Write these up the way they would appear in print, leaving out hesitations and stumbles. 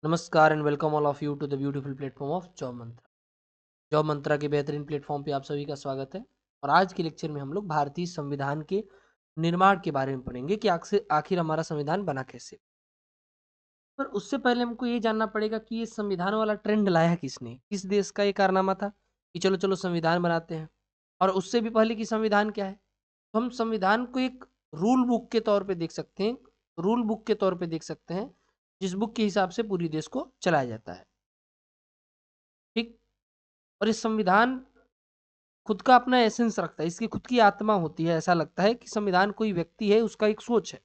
नमस्कार and welcome all of you to the beautiful platform of Job Mantra. Job Mantra के बेहतरीन platform पे आप सभी का स्वागत है। और आज के लेक्चर में हम लोग भारतीय संविधान के निर्माण के बारे में पढ़ेंगे कि आखिर हमारा संविधान बना कैसे। पर उससे पहले हमको ये जानना पड़ेगा कि ये संविधान वाला ट्रेंड लाया किसने, किस देश का ये कारनामा था कि चलो चलो संविधान बनाते हैं। और उससे भी पहले कि संविधान क्या है, तो हम संविधान को एक रूल बुक के तौर पे देख सकते हैं। रूल बुक के तौर पे देख सकते हैं जिस बुक के हिसाब से पूरी देश को चलाया जाता है। ठीक। और ये संविधान खुद का अपना एसेंस रखता है, इसकी खुद की आत्मा होती है। ऐसा लगता है कि संविधान कोई व्यक्ति है, उसका एक सोच है।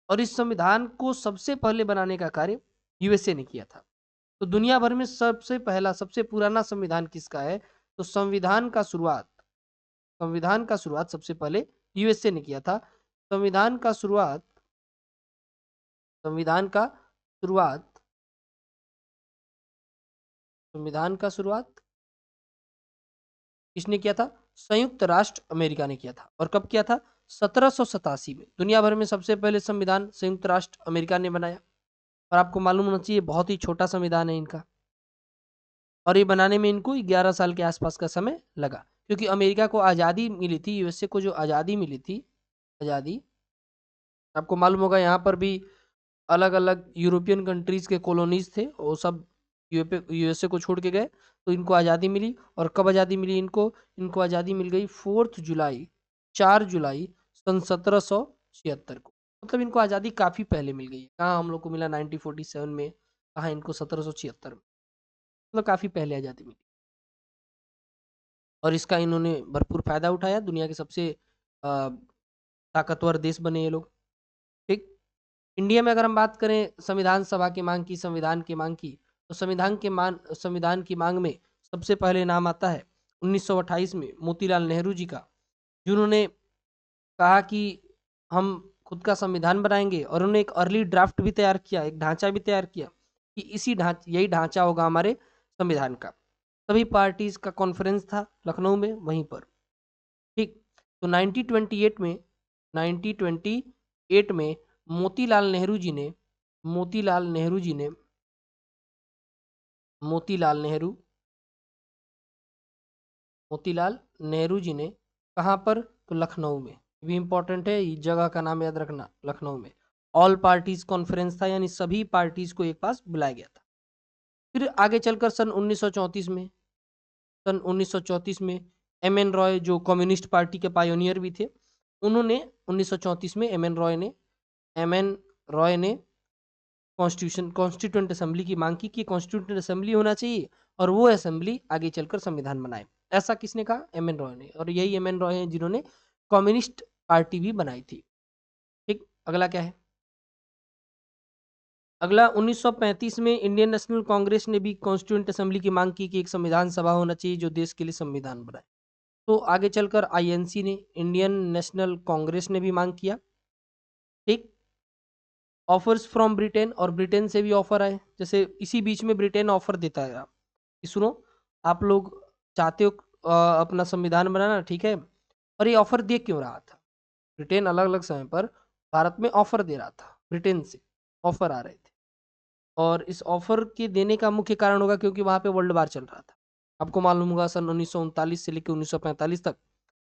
और इस संविधान को सबसे पहले बनाने का कार्य यूएसए ने किया था। तो दुनिया भर में सबसे पहला सबसे पुराना संविधान किसका है, तो संविधान का शुरुआत सबसे पहले यूएसए ने किया था। संविधान का शुरुआत संविधान का शुरुआत संविधान का शुरुआत किसने किया था? संयुक्त राष्ट्र अमेरिका ने किया था। और कब किया था? 1787 में। दुनिया भर में सबसे पहले संविधान संयुक्त राष्ट्र अमेरिका ने बनाया। और आपको मालूम होना चाहिए बहुत ही छोटा संविधान है इनका। और ये बनाने में इनको 11 साल के आसपास का समय लगा, क्योंकि अमेरिका को आज़ादी मिली थी, यूएसए को जो आज़ादी मिली थी, आज़ादी आपको मालूम होगा यहाँ पर भी अलग अलग यूरोपियन कंट्रीज के कॉलोनीज थे, वो सब यूएसए को छोड़ के गए। तो इनको आज़ादी मिली। और कब आज़ादी मिली इनको? इनको आज़ादी मिल गई 4 जुलाई 1776 को। मतलब इनको आज़ादी काफ़ी पहले मिल गई है। कहाँ हम लोग को मिला 1947 में, कहाँ इनको 1776 में। मतलब काफ़ी पहले आज़ादी मिली। और इसका इन्होंने भरपूर फायदा उठाया। दुनिया के सबसे ताकतवर देश बने ये लोग। ठीक। इंडिया में अगर हम बात करें संविधान सभा की मांग की, संविधान की मांग की, तो संविधान की मांग में सबसे पहले नाम आता है 1928 में मोतीलाल नेहरू जी का, जिन्होंने कहा कि हम खुद का संविधान बनाएंगे। और उन्होंने एक अर्ली ड्राफ्ट भी तैयार किया, एक ढांचा भी तैयार किया कि यही ढांचा होगा हमारे संविधान का। सभी पार्टीज का कॉन्फ्रेंस था लखनऊ में, वहीं पर। ठीक। तो 1928 में मोतीलाल नेहरू जी ने मोतीलाल नेहरू जी ने मोतीलाल नेहरू मोतीलाल नेहरू जी ने कहाँ पर? तो लखनऊ में। ये भी इंपॉर्टेंट है, इस जगह का नाम याद रखना, लखनऊ में। ऑल पार्टीज कॉन्फ्रेंस था, यानी सभी पार्टीज को एक पास बुलाया गया था। फिर आगे चलकर सन 1934 में एम एन रॉय, जो कम्युनिस्ट पार्टी के पायोनियर भी थे, उन्होंने 1934 में एम एन रॉय ने कॉन्स्टिट्यूंट असेंबली की मांग की कि कॉन्स्टिट्यूंट असेंबली होना चाहिए और वो असेंबली आगे चलकर संविधान बनाए। ऐसा किसने कहा? एम एन रॉय ने। और यही एम एन रॉय हैं जिन्होंने कम्युनिस्ट पार्टी भी बनाई थी। ठीक। अगला क्या है? अगला 1935 में इंडियन नेशनल कांग्रेस ने भी कॉन्स्टिट्यूंट असेंबली की मांग की कि एक संविधान सभा होना चाहिए जो देश के लिए संविधान बनाए। तो आगे चलकर आईएनसी ने, इंडियन नेशनल कांग्रेस ने भी मांग किया। ठीक। ऑफर्स फ्रॉम ब्रिटेन, और ब्रिटेन से भी ऑफर आए। जैसे इसी बीच में ब्रिटेन ऑफर देता है कि सुनो, आप लोग चाहते हो अपना संविधान बनाना, ठीक है। और ये ऑफर दे क्यों रहा था? ब्रिटेन अलग अलग समय पर भारत में ऑफर दे रहा था, ब्रिटेन से ऑफर आ रहे थे। और इस ऑफर के देने का मुख्य कारण होगा क्योंकि वहां पे वर्ल्ड वार चल रहा था। आपको मालूम होगा सन 1939 से लेकर 1945 तक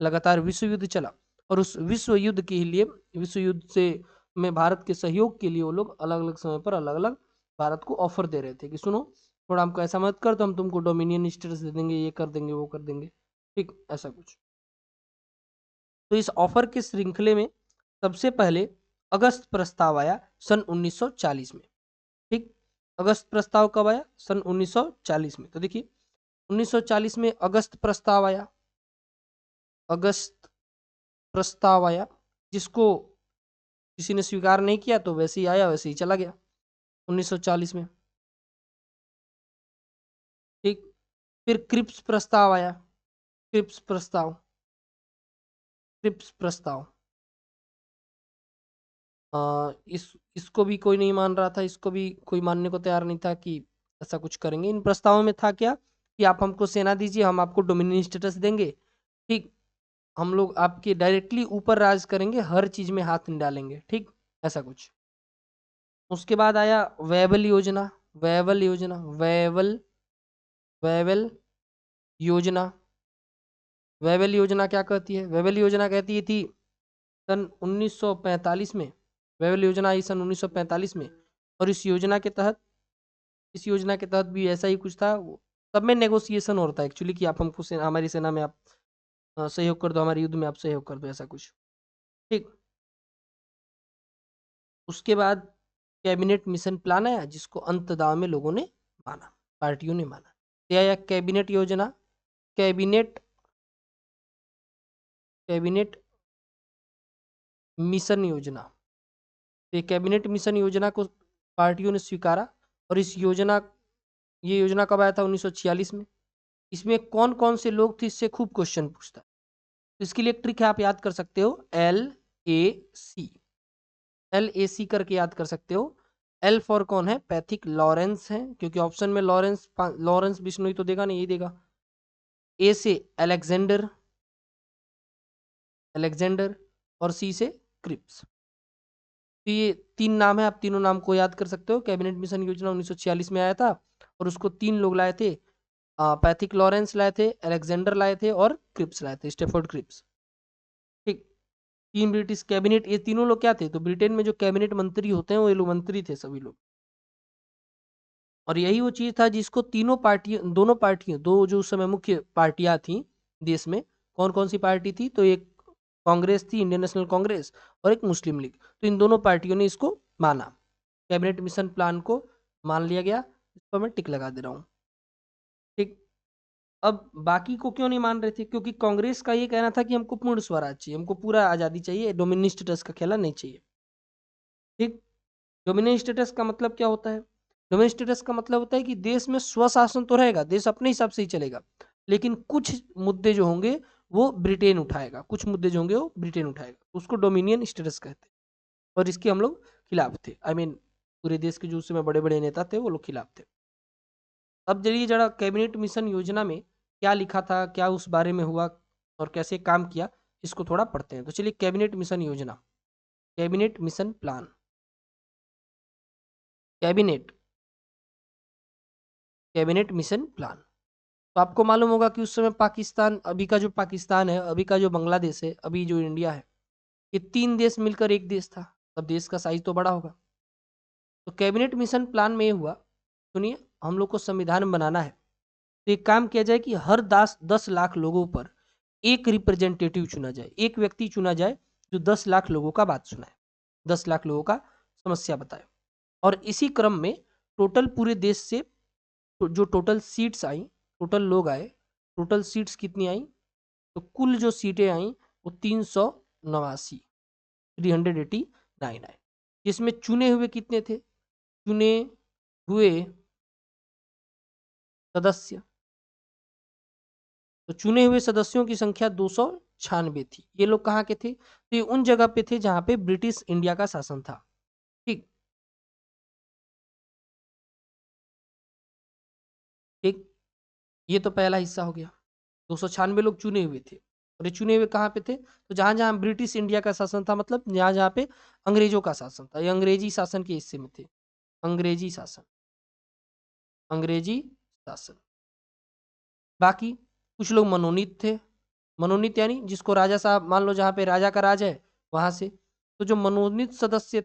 लगातार विश्व युद्ध चला। और उस विश्व युद्ध से में भारत के सहयोग के लिए वो लोग अलग अलग समय पर अलग अलग भारत को ऑफर दे रहे थे कि सुनो, थोड़ा हमको ऐसा मत कर तो हम तुमको डोमिनियन स्टेटस दे देंगे, ये कर देंगे, वो कर देंगे। ठीक, ऐसा कुछ। तो इस ऑफर के श्रृंखले में सबसे पहले अगस्त प्रस्ताव आया सन 1940 में। ठीक। अगस्त प्रस्ताव कब आया? सन 1940 में। तो देखिए 1940 में अगस्त प्रस्ताव आया। अगस्त प्रस्ताव आया, जिसको किसी ने स्वीकार नहीं किया, तो वैसे ही आया वैसे ही चला गया 1940 में। ठीक। फिर क्रिप्स प्रस्ताव आया। क्रिप्स प्रस्ताव क्रिप्स प्रस्ताव इसको भी कोई नहीं मान रहा था, इसको भी कोई मानने को तैयार नहीं था कि ऐसा कुछ करेंगे। इन प्रस्तावों में था क्या कि आप हमको सेना दीजिए, हम आपको डोमिनियन स्टेटस देंगे। ठीक। हम लोग आपके डायरेक्टली ऊपर राज करेंगे, हर चीज में हाथ नहीं डालेंगे। ठीक, ऐसा कुछ। उसके बाद आया वैबल योजना। वैबल योजना, वैबल वैबल योजना। वैबल योजना क्या कहती है? वैबल योजना कहती थी सन 1945 में। वैबल योजना आई सन 1945 में। और इस योजना के तहत भी ऐसा ही कुछ था। सब में नेगोशिएशन होता है एक्चुअली, कि आप हमको हमारी सेना में आप सहयोग कर दो, हमारे युद्ध में आप सहयोग कर दो, ऐसा कुछ। ठीक। उसके बाद कैबिनेट मिशन प्लान आया, जिसको अंतदाव में लोगों ने माना, पार्टियों ने माना। तो आया कैबिनेट योजना। कैबिनेट कैबिनेट मिशन योजना। तो कैबिनेट मिशन योजना को पार्टियों ने स्वीकारा। और ये योजना कब आया था? 1946 में। इसमें कौन कौन से लोग थे, इससे खूब क्वेश्चन पूछता है। तो इसके लिए एक ट्रिक है, आप याद कर सकते हो, LAC। LAC करके याद कर सकते हो। एल फॉर कौन है? पैथिक लॉरेंस है, क्योंकि ऑप्शन में लॉरेंस बिश्नोई तो देगा नहीं, यही देगा। ए से अलेक्जेंडर अलेक्जेंडर और सी से क्रिप्स। तो ये 3 नाम है, आप तीनों नाम को याद कर सकते हो। कैबिनेट मिशन योजना 1946 में आया था, और उसको 3 लोग लाए थे। पैथिक लॉरेंस लाए थे, अलेक्जेंडर लाए थे, और क्रिप्स लाए थे, स्टेफोर्ड क्रिप्स। ठीक। 3 ब्रिटिश कैबिनेट, ये तीनों लोग क्या थे? तो ब्रिटेन में जो कैबिनेट मंत्री होते हैं, वो ये लोग मंत्री थे, सभी लोग। और यही वो चीज था जिसको दोनों पार्टियों, दो जो उस समय मुख्य पार्टियां थी देश में, कौन कौन सी पार्टी थी? तो एक कांग्रेस थी, इंडियन नेशनल कांग्रेस, और एक मुस्लिम लीग। तो इन दोनों पार्टियों ने इसको माना, कैबिनेट मिशन प्लान को मान लिया गया। इस पर मैं टिक लगा दे रहा हूँ। ठीक। अब बाकी को क्यों नहीं मान रहे थे? क्योंकि कांग्रेस का ये कहना था कि हमको पूर्ण स्वराज चाहिए, हमको पूरा आजादी चाहिए, डोमिनियन स्टेटस का खेला नहीं चाहिए। ठीक। डोमिनियन स्टेटस का मतलब क्या होता है? डोमिनियन स्टेटस का मतलब होता है कि देश में स्वशासन तो रहेगा, देश अपने हिसाब से ही चलेगा, लेकिन कुछ मुद्दे जो होंगे वो ब्रिटेन उठाएगा, कुछ मुद्दे जो होंगे वो ब्रिटेन उठाएगा, उसको डोमिनियन स्टेटस कहते हैं। और इसके हम लोग खिलाफ थे, पूरे देश के जो उस समय बड़े बड़े नेता थे वो लोग खिलाफ थे। अब चलिए जरा कैबिनेट मिशन योजना में क्या लिखा था, क्या उस बारे में हुआ और कैसे काम किया, इसको थोड़ा पढ़ते हैं। तो चलिए, कैबिनेट मिशन योजना, cabinet mission plan. Cabinet cabinet mission plan. तो आपको मालूम होगा कि उस समय पाकिस्तान, अभी का जो पाकिस्तान है, अभी का जो बांग्लादेश है, अभी जो इंडिया है, ये 3 देश मिलकर एक देश था। तब देश का साइज तो बड़ा होगा। तो कैबिनेट मिशन प्लान में ये हुआ, सुनिए, हम लोग को संविधान बनाना है, तो एक काम किया जाए कि हर 10 लाख लोगों पर एक रिप्रेजेंटेटिव चुना जाए, एक व्यक्ति चुना जाए जो 10 लाख लोगों का बात सुनाए, 10 लाख लोगों का समस्या बताए। और इसी क्रम में टोटल पूरे देश से जो टोटल सीट्स आई, टोटल लोग आए, टोटल सीट्स कितनी आई? तो कुल जो सीटें आई वो 389, 389 आए। जिसमें चुने हुए कितने थे? चुने हुए सदस्य, तो चुने हुए सदस्यों की संख्या 296 थी। ये लोग कहाँ के थे? तो ये उन जगह पे थे जहां पे ब्रिटिश इंडिया का शासन था। ठीक। ठीक। ये तो पहला हिस्सा हो गया। 296 लोग चुने हुए थे, और ये चुने हुए कहाँ पे थे? तो जहां जहां ब्रिटिश इंडिया का शासन था, मतलब जहां जहां पे अंग्रेजों का शासन था, ये अंग्रेजी शासन के हिस्से में थे। अंग्रेजी शासन, अंग्रेजी शासन। बाकी कुछ लोग मनोनीत थे। मनोनीत यानी जिसको राजा साहब, मान लो जहाँ पे राजा का राज है वहां से। तो जो मनोनीत सदस्य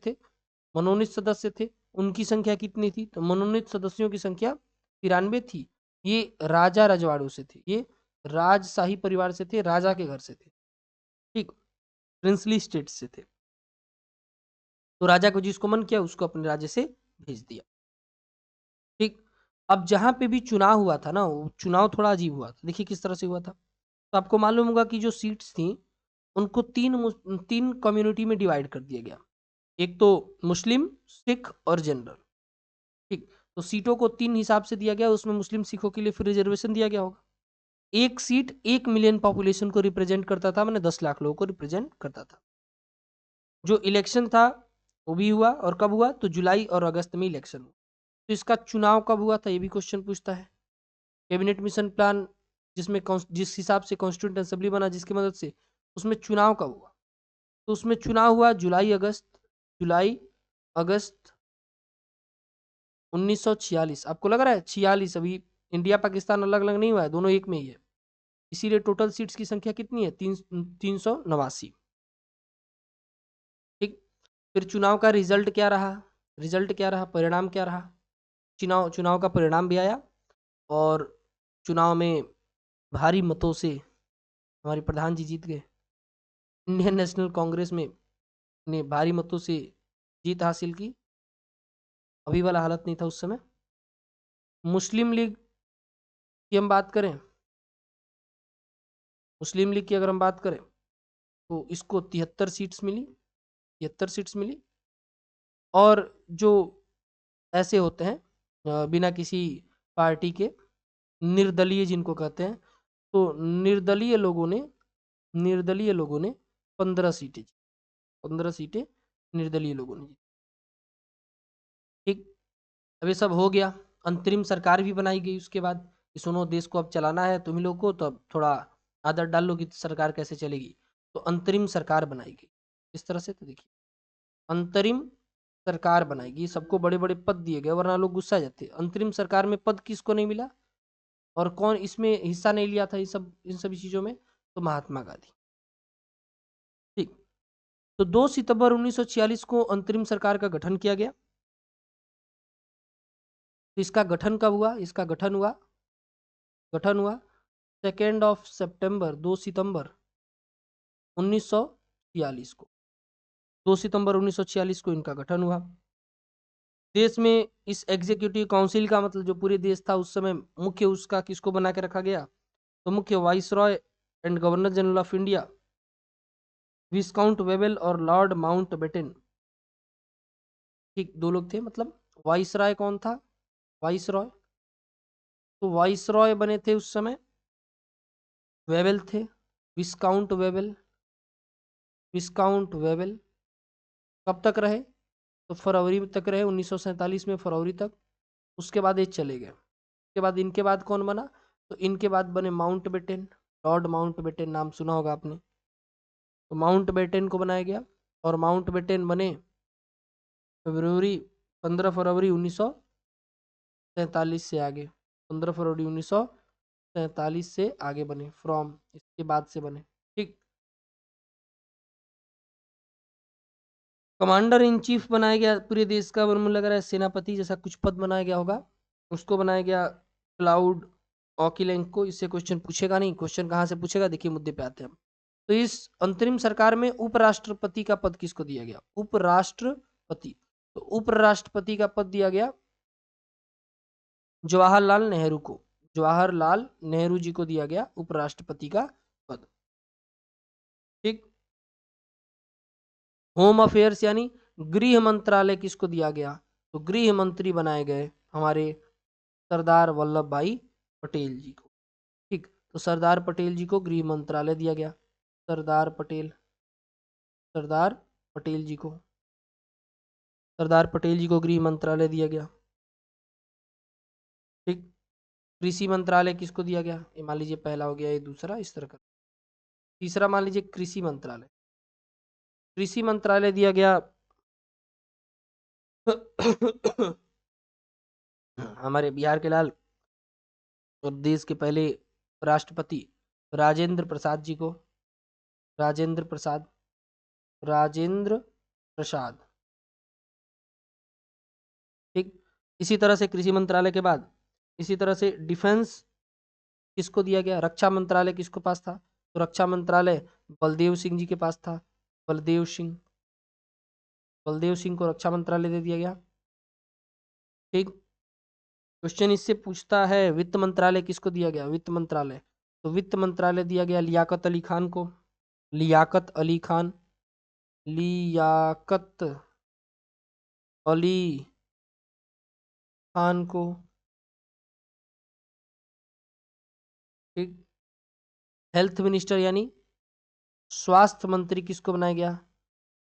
थे, उनकी संख्या कितनी थी? तो मनोनीत सदस्यों की संख्या 93 थी। ये राजा रजवाड़ों से थे, ये राजशाही परिवार से थे, राजा के घर से थे। ठीक। प्रिंसली स्टेट से थे। तो राजा को जिसको मन किया उसको अपने राज्य से भेज दिया। ठीक। अब जहां पे भी चुनाव हुआ था ना, वो चुनाव थोड़ा अजीब हुआ था। देखिए किस तरह से हुआ था। तो आपको मालूम होगा कि जो सीट्स थी उनको तीन कम्युनिटी में डिवाइड कर दिया गया। एक तो मुस्लिम, सिख और जनरल। ठीक। तो सीटों को 3 हिसाब से दिया गया, उसमें मुस्लिम सिखों के लिए फिर रिजर्वेशन दिया गया होगा। एक सीट 1 मिलियन पॉपुलेशन को रिप्रेजेंट करता था, मैंने 10 लाख लोगों को रिप्रेजेंट करता था। जो इलेक्शन था वो भी हुआ, और कब हुआ? तो जुलाई और अगस्त में इलेक्शन हुआ। तो इसका चुनाव कब हुआ था, ये भी क्वेश्चन पूछता है। कैबिनेट मिशन प्लान जिस हिसाब से कॉन्स्टिट्यूंट असेंबली बना, जिसकी मदद से, उसमें चुनाव कब हुआ? तो उसमें चुनाव हुआ जुलाई अगस्त 1946। आपको लग रहा है 46? अभी इंडिया पाकिस्तान अलग अलग नहीं हुआ है, दोनों एक में ही है। इसीलिए टोटल सीट्स की संख्या कितनी है? 389। ठीक। फिर चुनाव का रिजल्ट क्या रहा? रिजल्ट क्या रहा, परिणाम क्या रहा? चुनाव चुनाव का परिणाम भी आया, और चुनाव में भारी मतों से हमारे प्रधान जी जीत गए। इंडियन नेशनल कांग्रेस में ने भारी मतों से जीत हासिल की। अभी वाला हालत नहीं था उस समय। मुस्लिम लीग की हम बात करें, मुस्लिम लीग की अगर हम बात करें तो इसको 73 सीट्स मिली, 73 सीट्स मिली। और जो ऐसे होते हैं बिना किसी पार्टी के, निर्दलीय जिनको कहते हैं, तो निर्दलीय लोगों ने 15 सीटें, 15 सीटें निर्दलीय लोगों ने जीती। ठीक। अब ये सब हो गया, अंतरिम सरकार भी बनाई गई उसके बाद कि सुनो देश को अब चलाना है तुम्ही लोग को, तो अब थोड़ा आदत डाल लो कि सरकार कैसे चलेगी। तो अंतरिम सरकार बनाई गई इस तरह से। तो देखिए, अंतरिम सरकार बनाएगी, सबको बड़े बड़े पद दिए गए, वरना लोग गुस्सा जाते। अंतरिम सरकार में पद किसको नहीं मिला और कौन इसमें हिस्सा नहीं लिया था, इन सभी चीजों में? तो महात्मा गांधी। ठीक। तो 2 सितंबर 1946 को अंतरिम सरकार का गठन किया गया। तो इसका गठन कब हुआ? इसका गठन हुआ 2 सितंबर 1946 को। 2 सितंबर 1946 को इनका गठन हुआ। देश में इस एग्जीक्यूटिव काउंसिल का मतलब जो पूरे देश था उस समय, मुख्य उसका किसको बना के रखा गया? तो मुख्य viceroy and governor general of India viscount Wavell और लॉर्ड माउंटबेटन। ठीक, दो लोग थे। मतलब वाइसरॉय कौन था? वाइसरॉय, तो वाइसरॉय बने थे उस समय वेबल थे। विस्काउंट वेबल, विस्काउंट वेबल कब तक रहे? तो फरवरी तक रहे, 1947 में फरवरी तक। उसके बाद ये चले गए। उसके बाद इनके बाद कौन बना? तो इनके बाद बने माउंटबेटन। लॉर्ड माउंटबेटन नाम सुना होगा आपने। तो माउंटबेटन को बनाया गया, और माउंटबेटन बने फरवरी 15 फरवरी 1947 से आगे। 15 फरवरी 1947 से आगे बने, फ्रॉम इसके बाद से बने। ठीक। कमांडर इन चीफ बनाया गया पूरे देश का, वन लग रहा है सेनापति जैसा कुछ पद बनाया गया होगा, उसको बनाया गया क्लाउड ऑकिलेंक को। इससे क्वेश्चन पूछेगा नहीं। क्वेश्चन कहाँ से पूछेगा, देखिए मुद्दे पे आते हैं हम। तो इस अंतरिम सरकार में उपराष्ट्रपति का पद किसको दिया गया? उपराष्ट्रपति। तो उपराष्ट्रपति का पद दिया गया जवाहरलाल नेहरू को। जवाहरलाल नेहरू जी को दिया गया उपराष्ट्रपति का पद। ठीक। होम अफेयर्स यानी गृह मंत्रालय किसको दिया गया? तो गृह मंत्री बनाए गए हमारे सरदार वल्लभ भाई पटेल जी को। ठीक। तो सरदार पटेल जी को गृह मंत्रालय दिया गया। सरदार पटेल, सरदार पटेल जी को, सरदार पटेल जी को गृह मंत्रालय दिया गया। ठीक। कृषि मंत्रालय किसको दिया गया? ये मान लीजिए पहला हो गया, ये दूसरा, इस तरह का। तीसरा मान लीजिए कृषि मंत्रालय। कृषि मंत्रालय दिया गया हमारे बिहार के लाल और देश के पहले राष्ट्रपति राजेंद्र प्रसाद जी को। राजेंद्र प्रसाद, राजेंद्र प्रसाद। ठीक। इसी तरह से कृषि मंत्रालय के बाद इसी तरह से डिफेंस किसको दिया गया? रक्षा मंत्रालय किसको पास था? तो रक्षा मंत्रालय बलदेव सिंह जी के पास था। बलदेव सिंह, बलदेव सिंह को रक्षा मंत्रालय दे दिया गया। ठीक। क्वेश्चन इससे पूछता है वित्त मंत्रालय किसको दिया गया? वित्त मंत्रालय, तो वित्त मंत्रालय दिया गया लियाकत अली खान को। लियाकत अली खान, लियाकत अली खान को। ठीक। हेल्थ मिनिस्टर यानी स्वास्थ्य मंत्री किसको बनाया गया?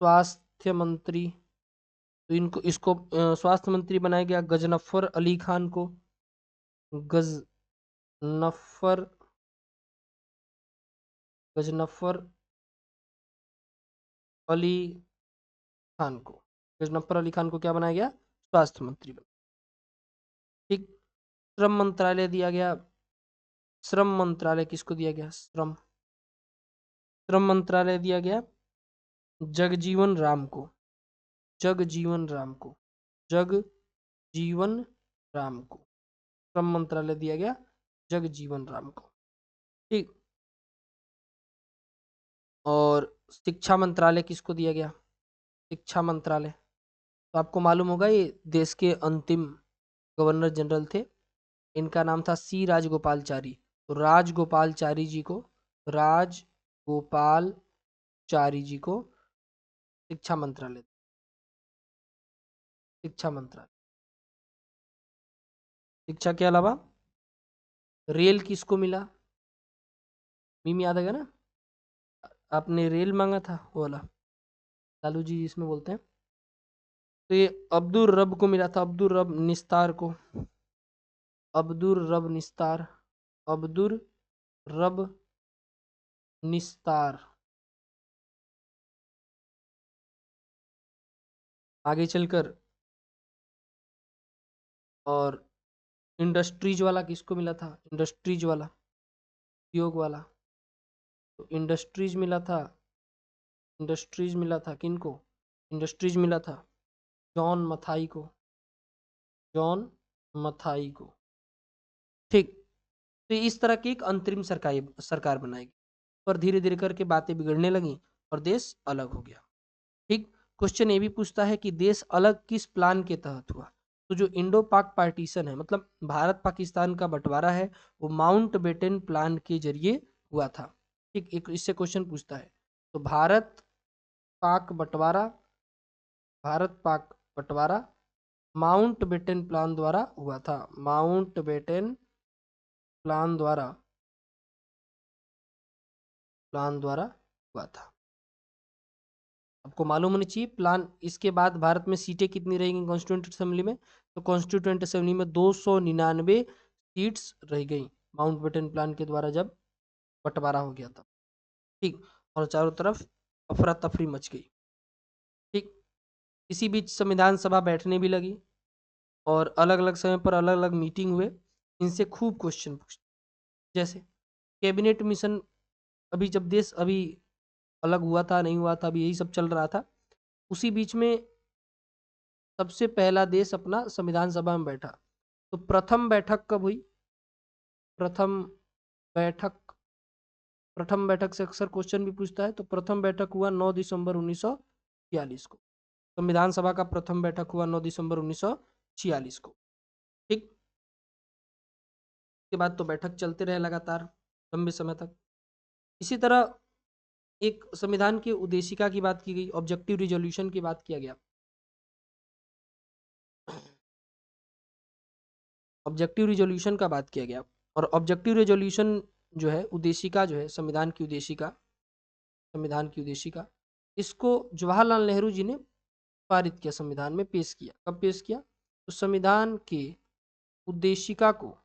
स्वास्थ्य मंत्री, तो इनको इसको स्वास्थ्य मंत्री बनाया गया गजनफर अली खान को। गजनफर, गजनफर अली खान को, गजनफर अली खान को क्या बनाया गया? स्वास्थ्य मंत्री बना। ठीक। श्रम मंत्रालय दिया गया, श्रम मंत्रालय किसको दिया गया? श्रम मंत्रालय दिया गया जगजीवन राम को, जगजीवन राम को, जगजीवन राम को श्रम मंत्रालय दिया गया जगजीवन राम को। ठीक। और शिक्षा मंत्रालय किसको दिया गया? शिक्षा मंत्रालय, तो आपको मालूम होगा ये देश के अंतिम गवर्नर जनरल थे, इनका नाम था सी राजगोपालचारी। तो राजगोपालचारी जी को, राजगोपालचारी जी को शिक्षा मंत्रालय, शिक्षा मंत्रालय। शिक्षा के अलावा रेल किसको मिला? मीम याद है ना, आपने रेल मांगा था वो वाला, लालू जी इसमें बोलते हैं। तो ये अब्दुल रब को मिला था, अब्दुल रब निस्तार को, अब्दुल रब निस्तार, अब्दुल रब निस्तार। आगे चलकर और इंडस्ट्रीज वाला किसको मिला था? इंडस्ट्रीज वाला, उद्योग वाला, तो इंडस्ट्रीज मिला था, इंडस्ट्रीज मिला था किनको? इंडस्ट्रीज मिला था जॉन मथाई को, जॉन मथाई को। ठीक। तो इस तरह की एक अंतरिम सरकार सरकार बनाएगी, पर धीरे धीरे करके बातें बिगड़ने लगी और देश अलग हो गया। ठीक। क्वेश्चन ये भी पूछता है कि देश अलग किस प्लान के तहत हुआ? तो जो इंडो पाक पार्टीशन है, मतलब भारत पाकिस्तान का बंटवारा है, वो माउंट बेटन प्लान के जरिए हुआ था। ठीक। एक इससे क्वेश्चन पूछता है, तो भारत पाक बंटवारा, भारत पाक बंटवारा माउंट बेटन प्लान द्वारा हुआ था, माउंट बेटन प्लान द्वारा, प्लान द्वारा हुआ था। आपको मालूम होनी चाहिए प्लान। इसके बाद भारत में सीटें कितनी रहेंगी कॉन्स्टिट्यूंट असेंबली में? तो कॉन्स्टिट्यूंट असेंबली में 299 सीट्स रह गई, माउंट बेटन प्लान के द्वारा जब बंटवारा हो गया था। ठीक। और चारों तरफ अफरा तफरी मच गई। ठीक। इसी बीच संविधान सभा बैठने भी लगी और अलग अलग समय पर अलग अलग मीटिंग हुए, इनसे खूब क्वेश्चन पूछते। जैसे कैबिनेट मिशन, अभी जब देश अभी अलग हुआ था नहीं हुआ था, अभी यही सब चल रहा था, उसी बीच में सबसे पहला देश अपना संविधान सभा में बैठा। तो प्रथम बैठक कब हुई? प्रथम बैठक, प्रथम बैठक से अक्सर क्वेश्चन भी पूछता है। तो प्रथम बैठक हुआ 9 दिसंबर 1946 को, संविधान सभा का प्रथम बैठक हुआ 9 दिसंबर 1946 को। ठीक। के बाद तो बैठक चलते रहे लगातार लंबे समय तक। इसी तरह एक संविधान के उद्देशिका की बात की गई, ऑब्जेक्टिव रिजोल्यूशन की बात किया गया। ऑब्जेक्टिव रिजोल्यूशन का बात किया गया, और ऑब्जेक्टिव रिजोल्यूशन जो है, उद्देशिका जो है, संविधान की उद्देशिका, संविधान की उद्देशिका, इसको जवाहरलाल नेहरू जी ने पारित किया, संविधान में पेश किया। कब पेश किया? तो संविधान के उद्देशिका को,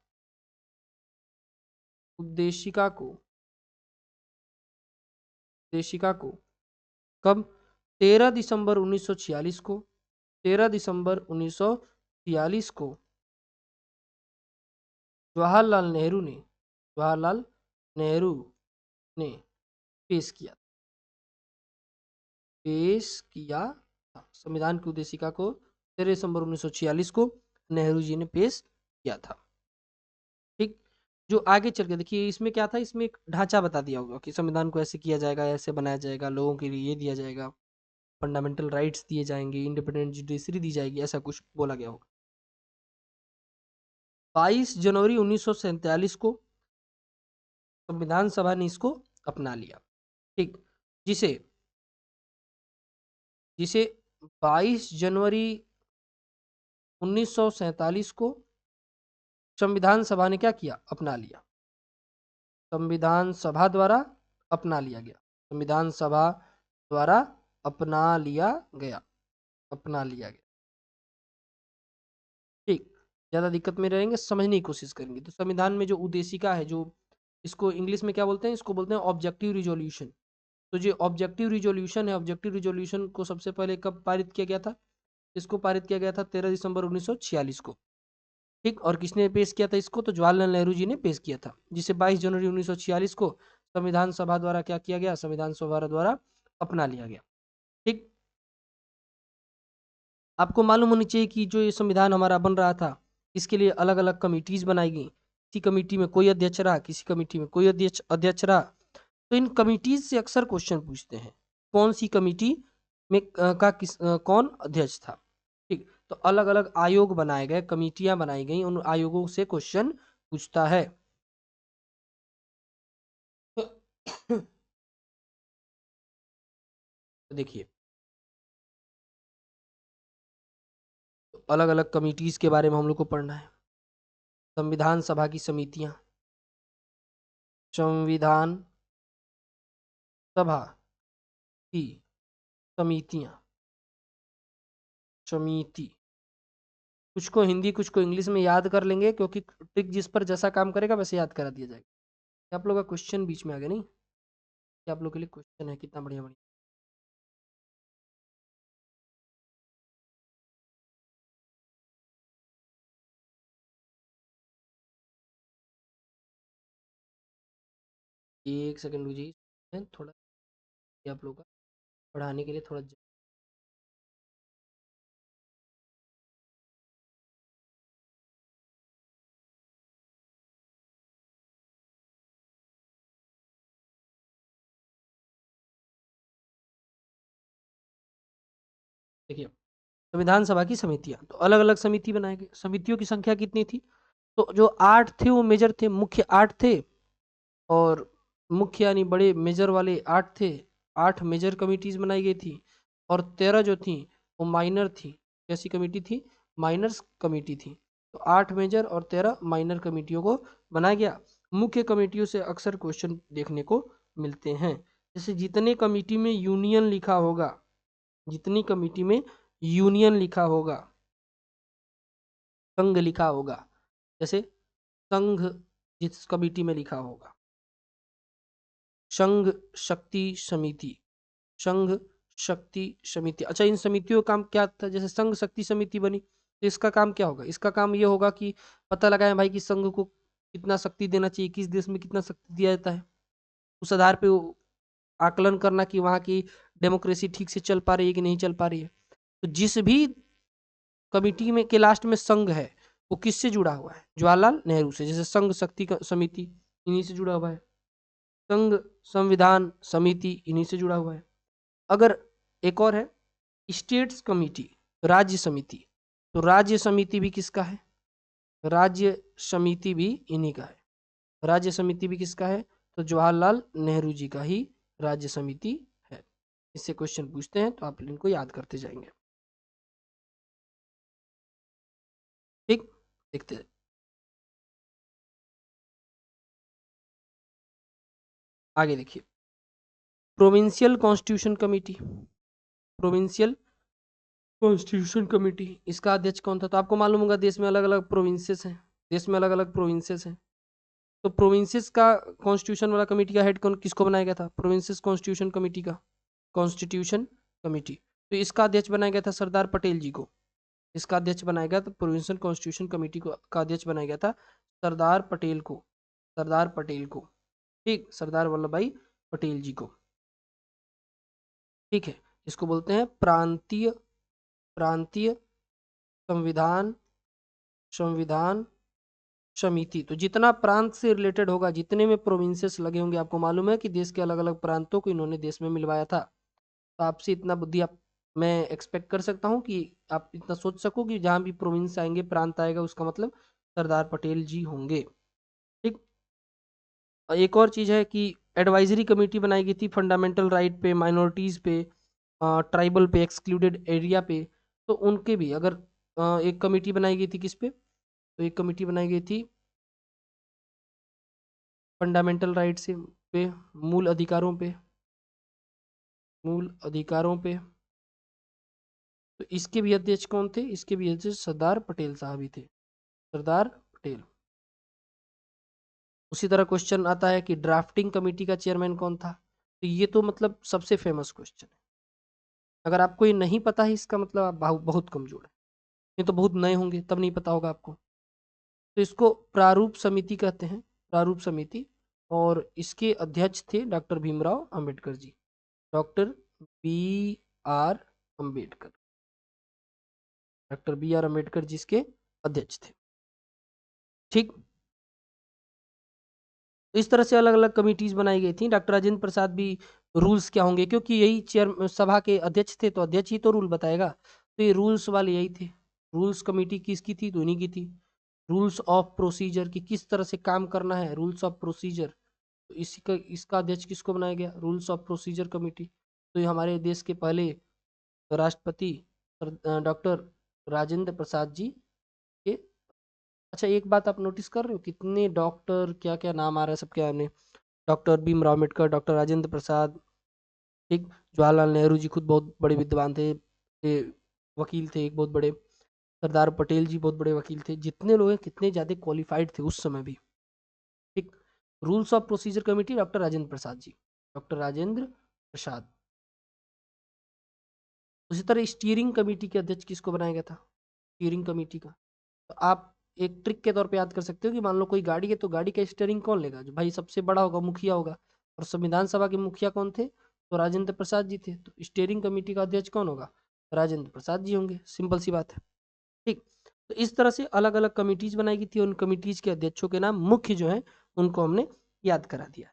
उद्देशिका को, उद्देशिका को कब? 13 दिसंबर 1946 को, 13 दिसंबर 1946 को जवाहरलाल नेहरू ने, जवाहरलाल नेहरू ने पेश किया, पेश किया था। संविधान की उद्देशिका को 13 दिसंबर 1946 को नेहरू जी ने पेश किया था। ठीक। जो आगे चल के देखिए इसमें क्या था, इसमें एक ढांचा बता दिया होगा कि संविधान को ऐसे किया जाएगा, ऐसे बनाया जाएगा, लोगों के लिए ये दिया जाएगा, फंडामेंटल राइट्स दिए जाएंगे, इंडिपेंडेंट जुडिशरी दी जाएगी, ऐसा कुछ बोला गया होगा। 22 जनवरी 1947 को संविधान सभा ने इसको अपना लिया। ठीक। जिसे जिसे 22 जनवरी 1947 को संविधान सभा ने क्या किया? अपना लिया, संविधान सभा द्वारा अपना लिया गया, संविधान सभा द्वारा अपना लिया गया, अपना लिया गया। ठीक। ज़्यादा दिक्कत में रहेंगे, समझने की कोशिश करेंगे। तो संविधान में जो उद्देशिका है, जो इसको इंग्लिश में क्या बोलते हैं, इसको बोलते हैं ऑब्जेक्टिव रिजोल्यूशन। तो जो ऑब्जेक्टिव रिजोल्यूशन है, ऑब्जेक्टिव रिजोल्यूशन को सबसे पहले कब पारित किया गया था? इसको पारित किया गया था 13 दिसंबर 1946 को। ठीक। और किसने पेश किया था इसको? तो जवाहरलाल नेहरू जी ने पेश किया था, जिसे 22 जनवरी 1946 को संविधान सभा द्वारा क्या किया गया? संविधान सभा द्वारा अपना लिया गया। ठीक। आपको मालूम होनी चाहिए कि जो ये संविधान हमारा बन रहा था, इसके लिए अलग अलग कमिटीज बनाई गई। किसी कमेटी में कोई अध्यक्ष रहा, किसी कमेटी में कोई अध्यक्ष रहा। तो इन कमिटीज से अक्सर क्वेश्चन पूछते हैं, कौन सी कमिटी में कौन अध्यक्ष था। ठीक। तो अलग अलग आयोग बनाए गए, कमिटियां बनाई गई, उन आयोगों से क्वेश्चन पूछता है। तो देखिए, अलग अलग कमिटीज के बारे में हम लोग को पढ़ना है। संविधान सभा की समितियां, संविधान सभा की समितियां, समिति, कुछ को हिंदी कुछ को इंग्लिश में याद कर लेंगे, क्योंकि ट्रिक जिस पर जैसा काम करेगा वैसे याद करा दिया जाएगा। आप लोग का क्वेश्चन बीच में आ गया नहीं? ये आप लोग के लिए क्वेश्चन है, कितना बढ़िया बढ़िया। एक सेकंड रुकिए, थोड़ा ये आप लोग का पढ़ाने के लिए थोड़ा देखिए, संविधान सभा की समितियां, तो अलग अलग समिति बनाए गए। समितियों की संख्या कितनी थी? तो जो 8 थे वो मेजर थे, मुख्य 8 थे, और मुख्य यानी बड़े मेजर वाले 8 थे। 8 मेजर कमिटीज बनाई गई थी, और 13 जो थी वो माइनर थी। कैसी कमेटी थी? माइनर्स कमेटी थी। तो 8 मेजर और 13 माइनर कमेटियों को बनाया गया। मुख्य कमेटियों से अक्सर क्वेश्चन देखने को मिलते हैं। जैसे जितने कमेटी में यूनियन लिखा होगा, जितनी कमेटी में यूनियन लिखा होगा, संघ लिखा होगा, जैसे संघ जिस कमेटी में लिखा होगा, संघ शक्ति समिति, संघ शक्ति समिति। अच्छा, इन समितियों का काम क्या था? जैसे संघ शक्ति समिति बनी, तो इसका काम क्या होगा? इसका काम ये होगा कि पता लगाए भाई कि संघ को कितना शक्ति देना चाहिए, किस देश में कितना शक्ति दिया जाता है, उस आधार पे वो आकलन करना कि वहाँ की डेमोक्रेसी ठीक से चल पा रही है कि नहीं चल पा रही है। तो जिस भी कमिटी में के लास्ट में संघ है, वो किससे जुड़ा हुआ है? जवाहरलाल नेहरू से। जैसे संघ शक्ति समिति इन्हीं से जुड़ा हुआ है, संघ संविधान समिति इन्हीं से जुड़ा हुआ है। अगर एक और है स्टेट्स कमिटी, राज्य समिति, तो राज्य समिति भी किसका है? राज्य समिति भी इन्हीं का है। राज्य समिति भी किसका है? तो जवाहरलाल नेहरू जी का ही राज्य समिति है। इससे क्वेश्चन पूछते हैं तो आप इनको याद करते जाएंगे। ठीक, देखते हैं आगे। देखिए, provincial constitution committee, provincial constitution committee, इसका अध्यक्ष कौन था? तो आपको मालूम होगा देश में अलग अलग प्रोविंसेस हैं, देश में अलग अलग प्रोविंसेस हैं। तो प्रोविंसेस का कॉन्स्टिट्यूशन वाला कमेटी का हेड कौन, किसको बनाया गया था? प्रोविंसेस कॉन्स्टिट्यूशन कमेटी का, कॉन्स्टिट्यूशन कमेटी, तो इसका अध्यक्ष बनाया गया था सरदार पटेल जी को। इसका अध्यक्ष बनाया गया, तो प्रोविंशियल कॉन्स्टिट्यूशन कमेटी को का अध्यक्ष बनाया गया था सरदार पटेल को, सरदार पटेल को। ठीक, सरदार वल्लभ भाई पटेल जी को। ठीक है, इसको बोलते हैं प्रांतीय, प्रांतीय संविधान, संविधान समिति। तो जितना प्रांत से रिलेटेड होगा, जितने में प्रोविंसेस लगे होंगे, आपको मालूम है कि देश के अलग अलग प्रांतों को इन्होंने देश में मिलवाया था। तो आपसे इतना बुद्धि आप मैं एक्सपेक्ट कर सकता हूँ कि आप इतना सोच सको कि जहाँ भी प्रोविंस आएंगे, प्रांत आएगा, उसका मतलब सरदार पटेल जी होंगे। ठीक। और एक और चीज़ है कि एडवाइजरी कमेटी बनाई गई थी फंडामेंटल राइट पे, माइनॉरिटीज़ पे, ट्राइबल पे, एक्सक्लूडेड एरिया पे। तो उनके भी अगर एक कमेटी बनाई गई थी किस पे? तो एक कमेटी बनाई गई थी फंडामेंटल राइट से पे, मूल अधिकारों पे, मूल अधिकारों पे। तो इसके भी अध्यक्ष कौन थे? इसके भी अध्यक्ष सरदार पटेल साहब ही थे, सरदार पटेल। उसी तरह क्वेश्चन आता है कि ड्राफ्टिंग कमेटी का चेयरमैन कौन था? तो ये तो मतलब सबसे फेमस क्वेश्चन है। अगर आपको ये नहीं पता है, इसका मतलब आप बहुत कमजोर है। ये तो बहुत नए होंगे तब नहीं पता होगा आपको। तो इसको प्रारूप समिति कहते हैं, प्रारूप समिति। और इसके अध्यक्ष थे doctor Bhimrao Ambedkar ji, doctor B R Ambedkar, doctor B R Ambedkar ji इसके अध्यक्ष थे। ठीक, तो इस तरह से अलग अलग कमिटीज बनाई गई थी। डॉक्टर राजेंद्र प्रसाद भी रूल्स क्या होंगे, क्योंकि यही चेयर सभा के अध्यक्ष थे, तो अध्यक्ष ही तो रूल बताएगा, तो ये रूल्स वाले यही थे। रूल्स कमेटी किसकी थी? तो इन्हीं की थी। रूल्स ऑफ प्रोसीजर की किस तरह से काम करना है, रूल्स ऑफ प्रोसीजर, तो इसी का इसका अध्यक्ष किसको बनाया गया? Rules of procedure committee. तो ये हमारे देश के पहले राष्ट्रपति डॉक्टर राजेंद्र प्रसाद जी के। अच्छा, एक बात आप नोटिस कर रहे हो कितने डॉक्टर, क्या क्या नाम आ रहा है सबके आने? डॉक्टर भीमराव अम्बेडकर, डॉक्टर राजेंद्र प्रसाद, ठीक, जवाहरलाल नेहरू जी खुद बहुत बड़े विद्वान थे, वकील थे एक बहुत बड़े, सरदार पटेल जी बहुत बड़े वकील थे। जितने लोग हैं कितने ज़्यादा क्वालिफाइड थे उस समय भी। ठीक, rules of procedure committee doctor Rajendra Prasad ji, doctor Rajendra Prasad. उसी तरह स्टीयरिंग कमेटी के अध्यक्ष किसको बनाया गया था? स्टीयरिंग कमेटी का, तो आप एक ट्रिक के तौर पे याद कर सकते हो कि मान लो कोई गाड़ी है, तो गाड़ी का स्टीयरिंग कौन लेगा? जो भाई सबसे बड़ा होगा, मुखिया होगा। और संविधान सभा के मुखिया कौन थे? तो राजेंद्र प्रसाद जी थे। तो स्टीयरिंग कमेटी का अध्यक्ष कौन होगा? राजेंद्र प्रसाद जी होंगे, सिंपल सी बात है। ठीक, तो इस तरह से अलग अलग कमिटीज बनाई गई थी। उन कमिटीज के अध्यक्षों के नाम मुख्य जो है उनको हमने याद करा दिया।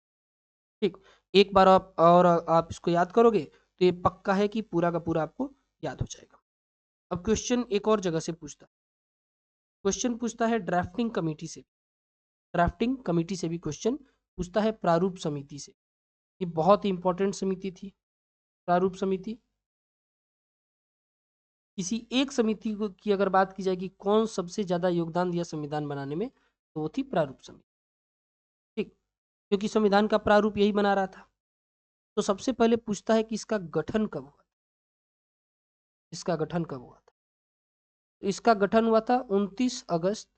ठीक, एक बार आप इसको याद करोगे तो ये पक्का है कि पूरा का पूरा आपको याद हो जाएगा। अब क्वेश्चन एक और जगह से पूछता, क्वेश्चन पूछता है ड्राफ्टिंग कमेटी से, ड्राफ्टिंग कमेटी से भी क्वेश्चन पूछता है, प्रारूप समिति से। ये बहुत ही इंपॉर्टेंट समिति थी, प्रारूप समिति। किसी एक समिति को की अगर बात की जाए कि कौन सबसे ज्यादा योगदान दिया संविधान बनाने में, तो वो थी प्रारूप समिति। ठीक, क्योंकि संविधान का प्रारूप यही बना रहा था। तो सबसे पहले पूछता है कि इसका गठन कब हुआ, इसका गठन कब हुआ था? तो इसका गठन हुआ था 29 अगस्त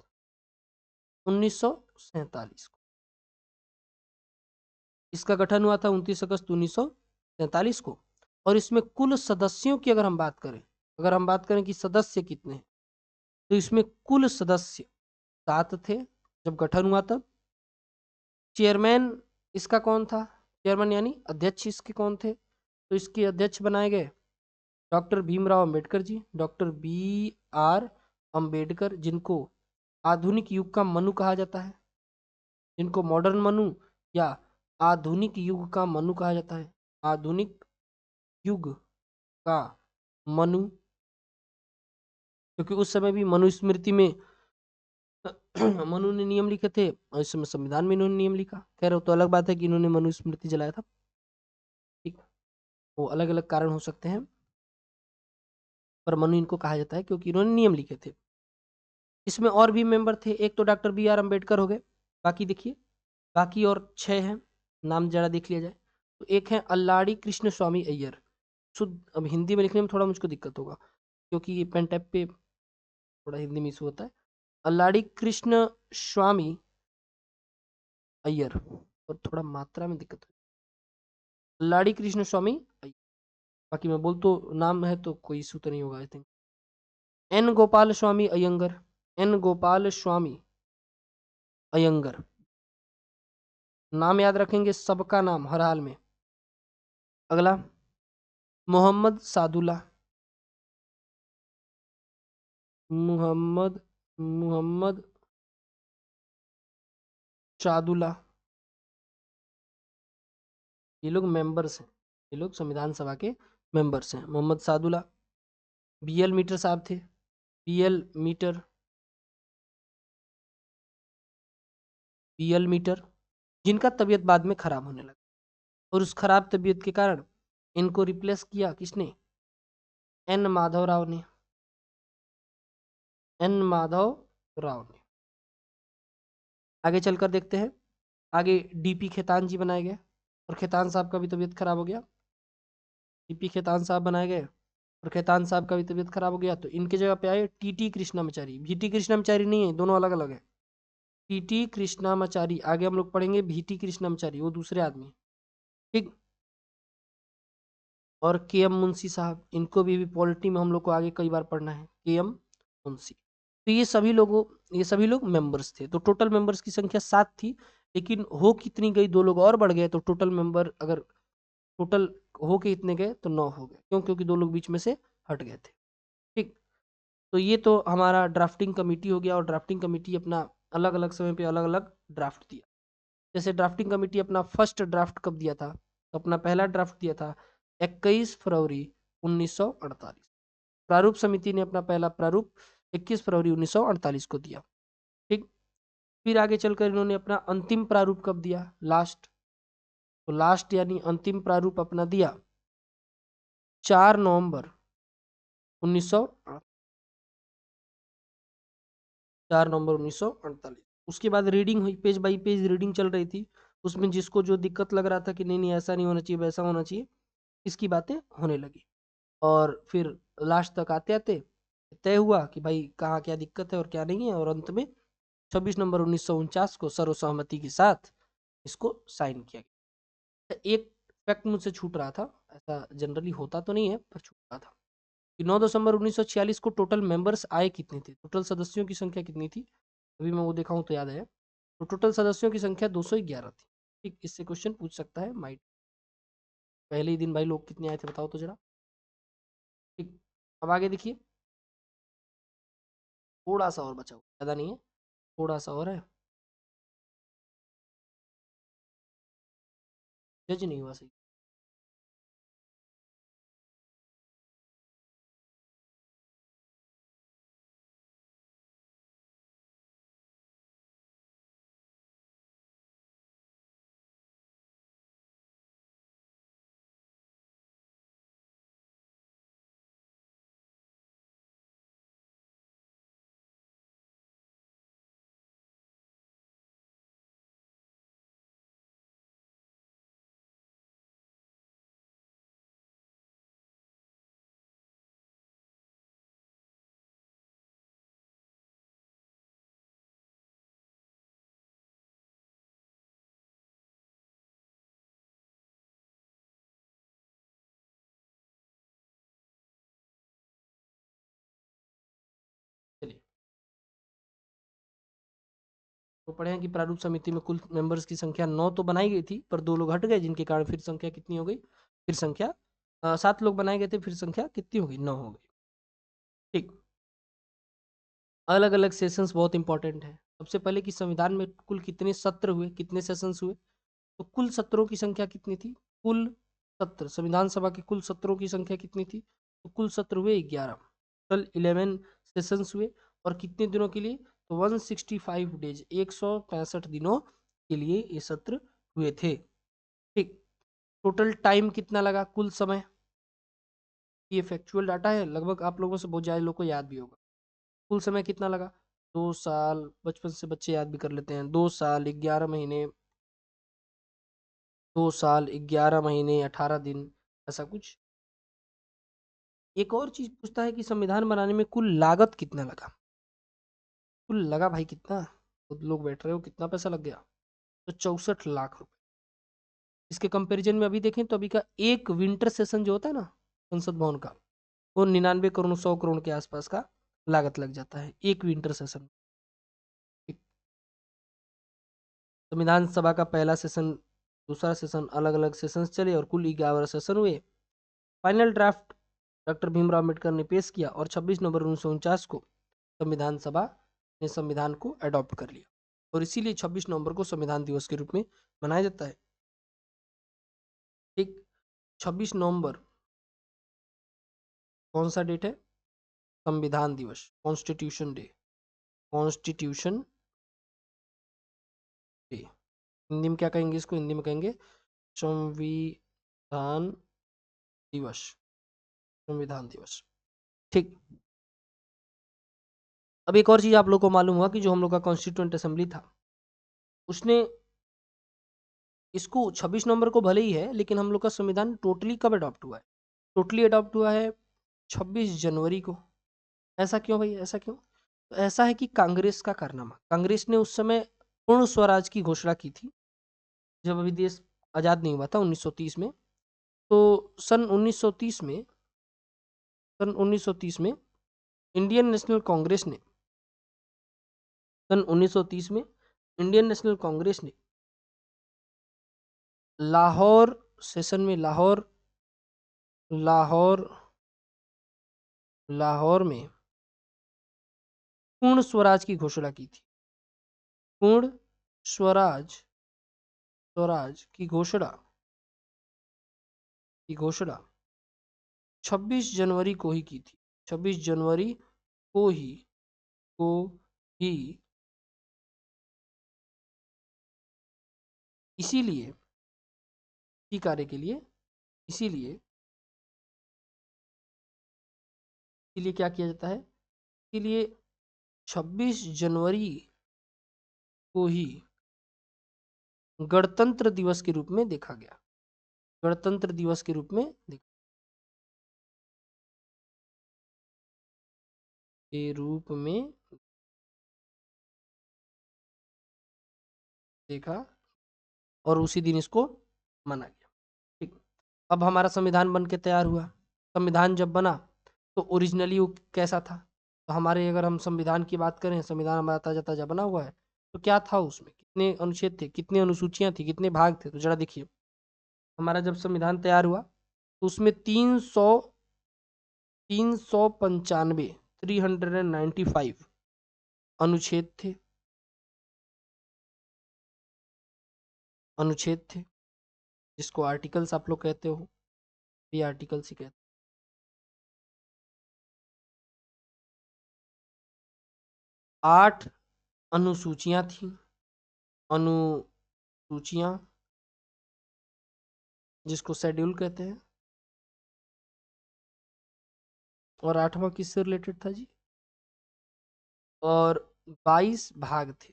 1947 को। इसका गठन हुआ था 29 अगस्त 1947 को। और इसमें कुल सदस्यों की अगर हम बात करें, अगर हम बात करें कि सदस्य कितने हैं, तो इसमें कुल सदस्य 7 थे जब गठन हुआ तब। चेयरमैन इसका कौन था? चेयरमैन यानी अध्यक्ष इसके कौन थे? तो इसके अध्यक्ष बनाए गए doctor Bhimrao Ambedkar ji, doctor B R Ambedkar, जिनको आधुनिक युग का मनु कहा जाता है, जिनको मॉडर्न मनु या आधुनिक युग का मनु कहा जाता है, आधुनिक युग का मनु। क्योंकि उस समय भी मनुस्मृति में मनु ने नियम लिखे थे, और इस समय संविधान में इन्होंने नियम लिखा। कह रहे हो तो अलग बात है कि इन्होंने मनुस्मृति जलाया था। ठीक, वो अलग अलग कारण हो सकते हैं, पर मनु इनको कहा जाता है क्योंकि इन्होंने नियम लिखे थे। इसमें और भी मेंबर थे, एक तो डॉक्टर बी आर अम्बेडकर हो गए, बाकी देखिए, बाकी और 6 हैं, नाम जरा देख लिया जाए। तो एक है अल्लाड़ी कृष्ण स्वामी अय्यर। शुद्ध अब हिंदी में लिखने में थोड़ा मुझको दिक्कत होगा, क्योंकि ये पेन टैप पे थोड़ा हिंदी में इशू होता है। अल्लाड़ी कृष्ण स्वामी अय्यर, और थोड़ा मात्रा में दिक्कत है, अल्लाड़ी कृष्ण स्वामी अय्यर। बाकी मैं बोल तो नाम है तो कोई इशू तो नहीं होगा I think. N Gopalaswami Ayyangar, N Gopalaswami Ayyangar, नाम याद रखेंगे सबका नाम हर हाल में। अगला मोहम्मद सादुल्ला, मोहम्मद मोहम्मद शादुल्ला, ये लोग मेंबर्स हैं, ये लोग संविधान सभा के मेंबर्स हैं। मोहम्मद सादुल्ला। बी एल मीटर साहब थे, B L Mitter, B L Mitter, जिनका तबीयत बाद में खराब होने लगा, और उस खराब तबीयत के कारण इनको रिप्लेस किया किसने? एन माधव राव ने, एन माधव राव ने। आगे चलकर देखते हैं, आगे डीपी खेतान जी बनाए गए, और खेतान साहब का भी तबीयत खराब हो गया। डीपी खेतान साहब बनाए गए और खेतान साहब का भी तबीयत खराब हो गया, तो इनके जगह पे आए टीटी कृष्णामाचारी। भीटी कृष्णामाचारी नहीं है, दोनों अलग अलग है। टीटी कृष्णामाचारी, आगे हम लोग पढ़ेंगे भीटी कृष्णामाचारी, वो दूसरे आदमी। ठीक, और के एम मुंशी साहब, इनको भी पॉलिटी में हम लोग को आगे कई बार पढ़ना है, के एम मुंशी। तो ये सभी लोगों ये सभी लोग मेंबर्स थे। तो टोटल मेंबर्स की संख्या 7 थी, लेकिन हो कितनी गई, 2 लोग और बढ़ गए, तो टोटल मेंबर अगर टोटल हो के इतने गए तो 9 हो गए। क्यों? क्योंकि 2 लोग बीच में से हट गए थे। ठीक। तो ये तो हमारा ड्राफ्टिंग कमेटी हो गया, और ड्राफ्टिंग कमेटी अपना अलग-अलग समय पे अलग-अलग ड्राफ्ट दिया। जैसे ड्राफ्टिंग कमेटी अपना फर्स्ट ड्राफ्ट कब दिया था? तो अपना पहला ड्राफ्ट दिया था 21 फरवरी 1948। प्रारूप समिति ने अपना पहला प्रारूप 21 फरवरी 1948 को दिया। ठीक। फिर आगे चलकर इन्होंने अपना अंतिम प्रारूप कब दिया? लास्ट। तो लास्ट यानी अंतिम प्रारूप अपना दिया 4 नवंबर 1900 4 नवंबर 1948। उसके बाद रीडिंग हुई, पेज बाई पेज रीडिंग चल रही थी। उसमें जिसको जो दिक्कत लग रहा था कि नहीं नहीं ऐसा नहीं होना चाहिए, वैसा होना चाहिए, इसकी बातें होने लगी। और फिर लास्ट तक आते आते तय हुआ कि भाई कहाँ क्या दिक्कत है और क्या नहीं है, और अंत में 26 नवंबर 1949 को सर्वसहमति के साथ इसको साइन किया गया। एक फैक्ट मुझसे छूट रहा था, ऐसा जनरली होता तो नहीं है पर छूट रहा था, कि 9 दिसंबर 1946 को टोटल मेंबर्स आए कितने थे, टोटल सदस्यों की संख्या कितनी थी? अभी मैं वो देखा हूँ तो याद है। तो टोटल सदस्यों की संख्या 211 थी। ठीक, इससे क्वेश्चन पूछ सकता है माइट। पहले ही दिन भाई लोग कितने आए थे बताओ तो जरा। ठीक। अब आगे देखिए, थोड़ा सा और बचा हुआ, ज़्यादा नहीं है, थोड़ा सा और है। जज नहीं हुआ सही। चलिए, तो पढ़े हैं कि प्रारूप समिति में कुल मेंबर्स की संख्या 9 तो बनाई गई थी, पर 2 लोग हट गए, जिनके कारण फिर संख्या कितनी हो गई? फिर संख्या 7 लोग बनाए गए थे, फिर संख्या कितनी हो गई? 9 हो गई। ठीक। अलग अलग सेशंस बहुत इंपॉर्टेंट है। सबसे पहले कि संविधान में कुल कितने सत्र हुए, कितने सेशंस हुए? तो कुल सत्रों की संख्या कितनी थी? कुल सत्र, संविधान सभा के कुल सत्रों की संख्या कितनी थी? तो कुल सत्र हुए 11, टोटल 11 सेशंस हुए। और कितने दिनों के लिए? तो 165 डेज, 165 दिनों के लिए ये सत्र हुए थे। ठीक। टोटल टाइम कितना लगा, कुल समय? ये फैक्चुअल डाटा है, लगभग आप लोगों से बहुत ज़्यादा लोग को याद भी होगा। कुल समय कितना लगा? 2 साल, बचपन से बच्चे याद भी कर लेते हैं, 2 साल 11 महीने, 2 साल 11 महीने 18 दिन, ऐसा कुछ। एक और चीज पूछता है कि संविधान बनाने में कुल लागत कितना लगा? कुल लगा भाई कितना? खुद लोग बैठ रहे हो, कितना पैसा लग गया? तो 64 लाख रुपए। इसके कंपैरिजन में अभी देखें तो अभी का एक विंटर सेशन जो होता है ना संसद भवन का, वो 99 करोड़ 100 करोड़ के आसपास का लागत लग जाता है एक विंटर सेशन। संविधान सभा का पहला सेशन, दूसरा सेशन, अलग अलग सेशन चले और कुल 11 सेशन हुए। Final draft doctor Bhimrao Ambedkar ने पेश किया और 26 नवंबर 1949 को संविधान सभा ने संविधान को अडॉप्ट कर लिया, और इसीलिए 26 नवंबर को संविधान दिवस के रूप में मनाया जाता है। ठीक। 26 नवंबर कौन सा डेट है? संविधान दिवस, constitution day. Constitution day, Hindi में क्या कहेंगे इसको? हिंदी में कहेंगे संविधान दिवस। संविधान दिवस। ठीक। अब एक और चीज आप लोग को मालूम हुआ कि जो हम लोग का कॉन्स्टिट्यूंट असेंबली था, उसने इसको 26 नवंबर को भले ही है, लेकिन हम लोग का संविधान टोटली कब अडॉप्ट हुआ है? टोटली अडॉप्ट हुआ है 26 जनवरी को। ऐसा क्यों भाई, ऐसा क्यों? तो ऐसा है कि कांग्रेस का कारनामा, कांग्रेस ने उस समय पूर्ण स्वराज की घोषणा की थी, जब अभी देश आज़ाद नहीं हुआ था 1930 में। तो सन 1930 में, सन 1930 में इंडियन नेशनल कांग्रेस ने सन 1930 में इंडियन नेशनल कांग्रेस ने लाहौर सेशन में लाहौर लाहौर में पूर्ण स्वराज की घोषणा की थी। पूर्ण स्वराज स्वराज की घोषणा 26 जनवरी को ही की थी। 26 जनवरी को को ही इसीलिए इसी कार्य के लिए इसीलिए इसीलिए क्या किया जाता है, इसीलिए 26 जनवरी को ही गणतंत्र दिवस के रूप में देखा गया। गणतंत्र दिवस के रूप में देखा और उसी दिन इसको माना गया। ठीक, अब हमारा संविधान बन के तैयार हुआ। संविधान जब बना तो ओरिजिनली वो कैसा था, तो हमारे अगर हम संविधान की बात करें, संविधान हमारा ताजा ताजा बना हुआ है, तो क्या था उसमें, कितने अनुच्छेद थे, कितनी अनुसूचियां थी, कितने भाग थे, तो जरा देखिए। हमारा जब संविधान तैयार हुआ तो उसमें 395 395 अनुच्छेद थे जिसको आर्टिकल्स आप लोग कहते हो, ये आर्टिकल्स ही कहते हैं। 8 अनुसूचियां थी, अनुसूचियां जिसको शेड्यूल कहते हैं। और 8वां किससे रिलेटेड था जी, और 22 भाग थे।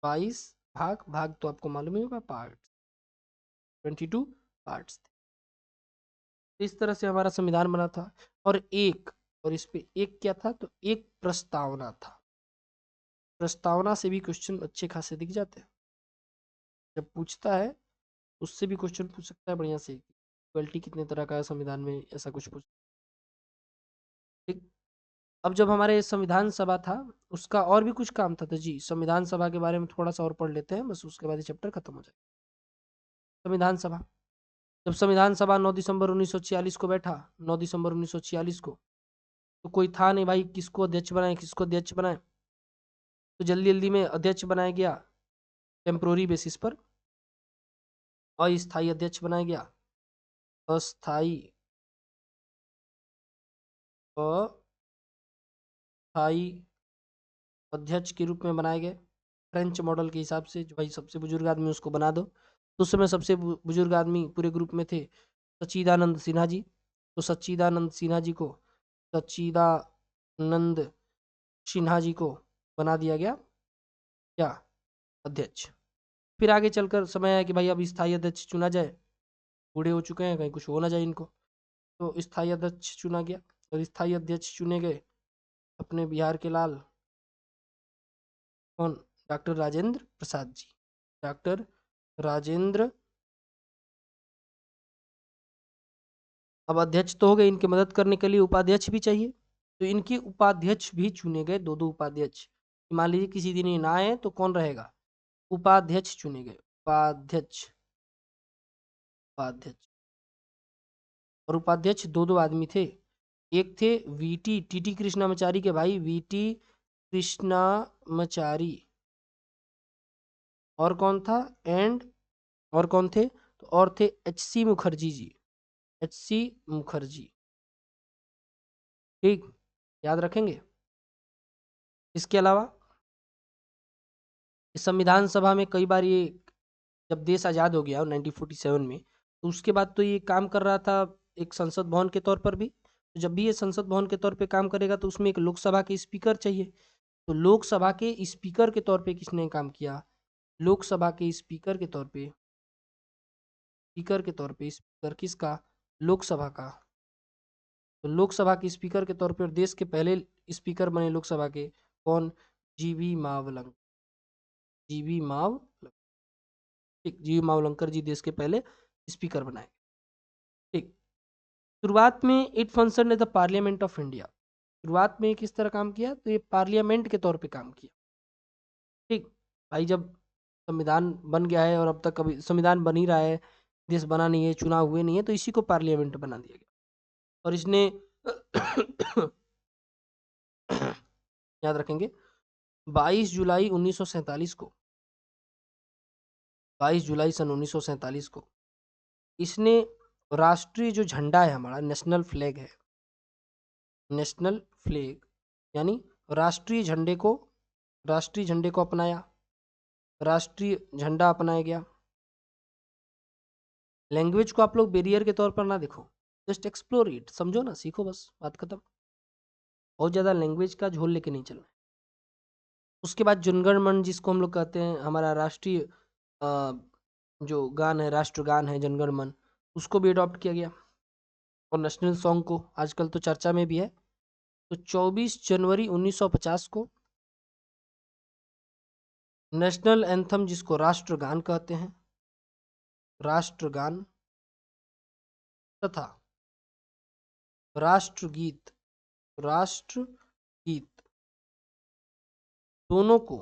22 भाग तो आपको मालूम ही होगा, पार्ट 22 पार्ट्स थे। इस तरह से हमारा संविधान बना था। और इस पे एक क्या था, तो एक प्रस्तावना था। प्रस्तावना से भी क्वेश्चन अच्छे खासे दिख जाते हैं। जब पूछता है उससे भी क्वेश्चन पूछ सकता है बढ़िया से। इक्वलिटी कितने तरह का है संविधान में, ऐसा कुछ पूछ। ठीक, अब जब हमारे संविधान सभा था, उसका और भी कुछ काम था। तो जी संविधान सभा के बारे में थोड़ा सा और पढ़ लेते हैं, बस उसके बाद ये चैप्टर खत्म हो जाए। संविधान सभा, जब संविधान सभा 9 दिसंबर 1946 को बैठा, 9 दिसंबर 1946 को, तो कोई था नहीं भाई किसको अध्यक्ष बनाए। तो जल्दी जल्दी में अध्यक्ष बनाया गया, टेम्पोररी बेसिस पर अस्थायी अध्यक्ष बनाया गया। अस्थायी अस्थायी अध्यक्ष के रूप में बनाए गए फ्रेंच मॉडल के हिसाब से। जो भाई सबसे बुजुर्ग आदमी उसको बना दो। तो उस समय सबसे बुजुर्ग आदमी पूरे ग्रुप में थे सच्चिदानंद सिन्हा जी। तो सच्चिदानंद सिन्हा जी को बना दिया गया क्या, अध्यक्ष। फिर आगे चलकर समय आया कि भाई अब स्थायी अध्यक्ष चुना जाए, बूढ़े हो चुके हैं, कहीं कुछ हो ना जाए इनको। तो स्थायी अध्यक्ष चुना गया, और स्थायी अध्यक्ष चुने गए अपने बिहार के लाल, कौन, डॉक्टर राजेंद्र प्रसाद जी। डॉक्टर राजेंद्र, अब अध्यक्ष तो हो गए, इनकी मदद करने के लिए उपाध्यक्ष भी चाहिए। तो इनके उपाध्यक्ष भी चुने गए, दो दो उपाध्यक्ष। मान लीजिए किसी दिन ये ना आए तो कौन रहेगा, उपाध्यक्ष चुने गए। उपाध्यक्ष और उपाध्यक्ष दो दो आदमी थे। एक थे वीटी टीटी कृष्णामाचारी के भाई, वीटी कृष्णामाचारी। और कौन था, और कौन थे, तो और थे एचसी मुखर्जी जी। एचसी मुखर्जी, ठीक, याद रखेंगे। इसके अलावा इस संविधान सभा में कई बार ये, जब देश आज़ाद हो गया 1947 में, तो उसके बाद तो ये काम कर रहा था एक संसद भवन के तौर पर भी। तो जब भी ये संसद भवन के तौर पे काम करेगा तो उसमें एक लोकसभा के स्पीकर चाहिए। तो लोकसभा के स्पीकर के तौर पे किसने काम किया, लोकसभा के स्पीकर के तौर पे, स्पीकर किसका, लोकसभा का। तो लोकसभा के स्पीकर के तौर पर देश के पहले स्पीकर बने लोकसभा के, कौन, जीवी मावलंकर। जीवी मावलंकर, ठीक, जीवी मावलंकर जी देश के पहले स्पीकर बनाए। ठीक, शुरुआत में it function as the parliament of India. शुरुआत में किस तरह काम किया, तो ये पार्लियामेंट के तौर पे काम किया। भाई जब संविधान बन गया है और अब तक कभी संविधान बन ही रहा है, देश बना नहीं है, चुनाव हुए नहीं है, तो इसी को पार्लियामेंट बना दिया गया। और इसने याद रखेंगे 22 जुलाई 1947 को, 22 जुलाई सन 1947 को इसने राष्ट्रीय जो झंडा है हमारा, नेशनल फ्लैग है, नेशनल फ्लैग यानी राष्ट्रीय झंडे को अपनाया, राष्ट्रीय झंडा अपनाया गया। लैंग्वेज को आप लोग बैरियर के तौर पर ना देखो, जस्ट एक्सप्लोर इट, समझो ना, सीखो, बस बात खत्म। बहुत ज़्यादा लैंग्वेज का झोल लेके नहीं चलना है। उसके बाद जनगण मन, जिसको हम लोग कहते हैं हमारा राष्ट्रीय जो गान है, राष्ट्रगान है जनगण मन, उसको भी अडॉप्ट किया गया। और नेशनल सॉन्ग को आजकल तो चर्चा में भी है। तो 24 जनवरी 1950 को नेशनल एंथम, जिसको राष्ट्रगान कहते हैं, राष्ट्रगान तथा राष्ट्रगीत, राष्ट्रगीत दोनों को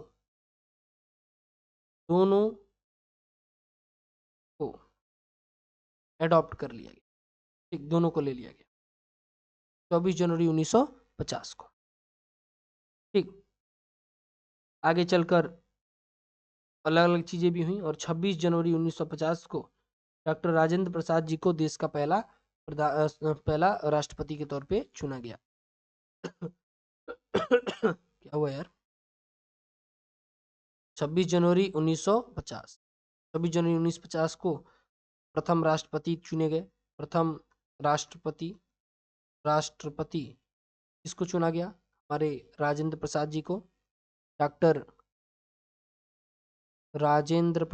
एडॉप्ट कर लिया गया। ठीक, दोनों को ले लिया गया 24 जनवरी 1950 को। ठीक, आगे चलकर अलग अलग चीजें भी हुई। और 26 जनवरी 1950 को डॉक्टर राजेंद्र प्रसाद जी को देश का पहला राष्ट्रपति के तौर पे चुना गया। क्या हुआ यार? 26 जनवरी 1950, 26 जनवरी 1950 को प्रथम राष्ट्रपति चुने गए। प्रथम राष्ट्रपति राष्ट्रपति किसको चुना गया? हमारे राजेंद्र प्रसाद जी को, डॉक्टर राजेंद्र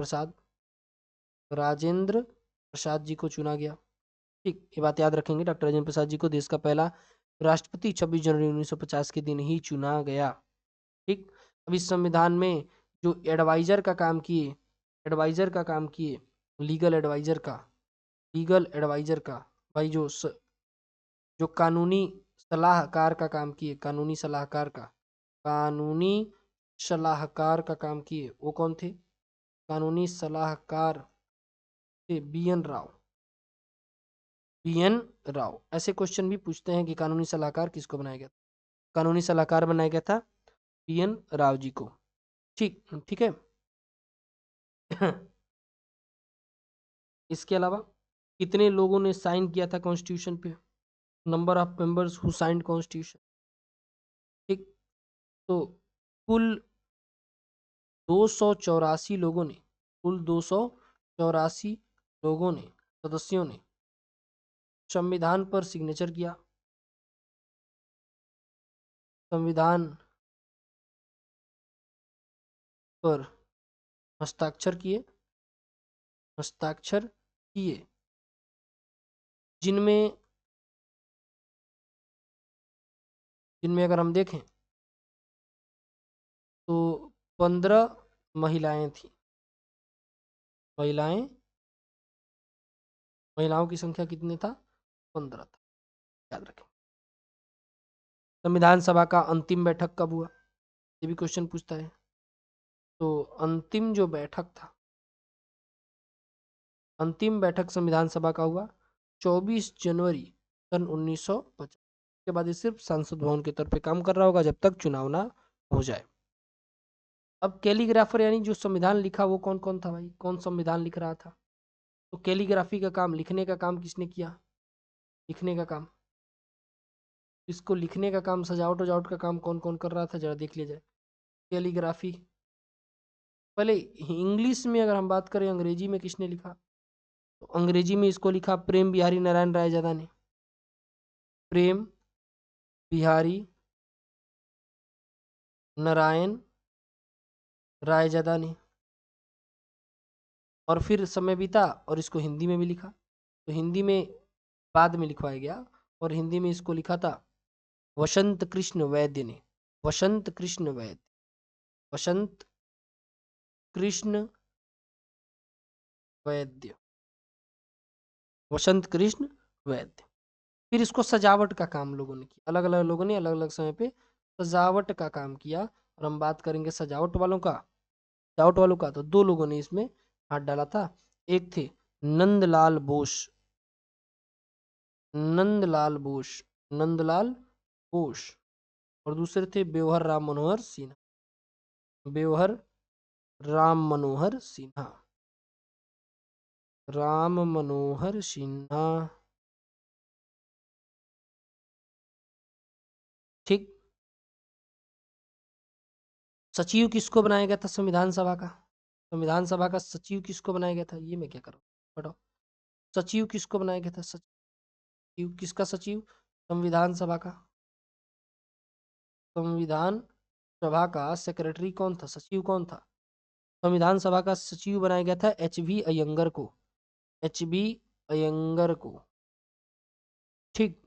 प्रसाद जी को चुना गया। ठीक, ये बात याद रखेंगे, डॉक्टर राजेंद्र प्रसाद जी को देश का पहला राष्ट्रपति 26 जनवरी 1950 के दिन ही चुना गया। ठीक, अब इस संविधान में जो एडवाइजर का काम किए, लीगल एडवाइजर का भाई, जो कानूनी सलाहकार का काम किए, कानूनी सलाहकार का काम किए, वो कौन थे? कानूनी सलाहकार थे बी एन राव। ऐसे क्वेश्चन भी पूछते हैं कि कानूनी सलाहकार किसको बनाया गया था? कानूनी सलाहकार बनाया गया था बी एन राव जी को। ठीक ठीक है। इसके अलावा कितने लोगों ने साइन किया था कॉन्स्टिट्यूशन पे? Number of members who signed constitution. ठीक, तो कुल 284 लोगों ने, सदस्यों ने संविधान पर सिग्नेचर किया, संविधान पर हस्ताक्षर किए, जिनमें अगर हम देखें तो 15 महिलाएं थी। महिलाओं की संख्या कितनी था? 15 था, याद रखें। संविधान सभा का अंतिम बैठक कब हुआ? ये भी क्वेश्चन पूछता है। तो अंतिम बैठक संविधान सभा का हुआ 24 जनवरी सन 1950 के बाद। ये सिर्फ संसद भवन के तौर पे काम कर रहा होगा जब तक चुनाव ना हो जाए। अब कैलीग्राफर यानी जो संविधान लिखा, वो कौन कौन था भाई? कौन संविधान लिख रहा था? तो कैलीग्राफी का काम, लिखने का काम किसने किया? लिखने का काम, इसको लिखने का काम, सजावट वजावट का काम कौन कौन कर रहा था, जरा देख लिया जाए। कैलीग्राफी पहले इंग्लिश में अगर हम बात करें, अंग्रेजी में किसने लिखा? तो अंग्रेजी में इसको लिखा प्रेम बिहारी नारायण रायजादा ने। प्रेम बिहारी नारायण रायजादा ने। और फिर समय बीता और इसको हिंदी में भी लिखा, तो हिंदी में बाद में लिखवाया गया, और हिंदी में इसको लिखा था वसंत कृष्ण वैद्य ने। वसंत कृष्ण वैद्य। फिर इसको सजावट का काम लोगों ने किया, अलग अलग लोगों ने अलग अलग समय पे सजावट का काम किया। और हम बात करेंगे सजावट वालों का, डाउट वालों का, तो 2 लोगों ने इसमें हाथ डाला था। एक थे नंदलाल बोस, नंदलाल बोस, नंदलाल बोस, और दूसरे थे बेवहर राम मनोहर सिन्हा, बेवहर राम मनोहर सिन्हा, राम मनोहर सिन्हा। ठीक। सचिव किसको बनाया गया था संविधान सभा का? संविधान सभा का सचिव किसको बनाया गया था? ये मैं क्या कर रहा हूँ, बताओ। सचिव किसको बनाया गया था? सचिव किसका सचिव? संविधान सभा का। संविधान सभा का सेक्रेटरी कौन था? सचिव कौन था? संविधान सभा का सचिव बनाया गया था एच.बी. अयंगर को, एच.बी. अयंगर को। ठीक।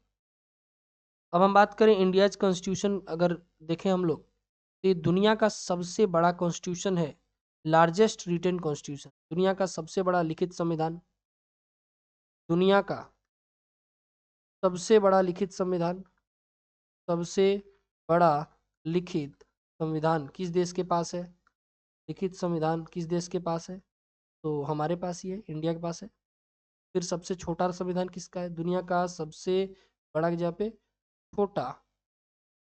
अब हम बात करें इंडिया कॉन्स्टिट्यूशन, अगर देखें हम लोग, तो ये दुनिया का सबसे बड़ा कॉन्स्टिट्यूशन है, लार्जेस्ट रिटन कॉन्स्टिट्यूशन, दुनिया का सबसे बड़ा लिखित संविधान, दुनिया का सबसे बड़ा लिखित संविधान, सबसे बड़ा लिखित संविधान किस देश के पास है? लिखित संविधान किस देश के पास है? तो हमारे पास ही है, इंडिया के पास है। फिर सबसे छोटा संविधान किसका है? दुनिया का सबसे बड़ा की जगह पे छोटा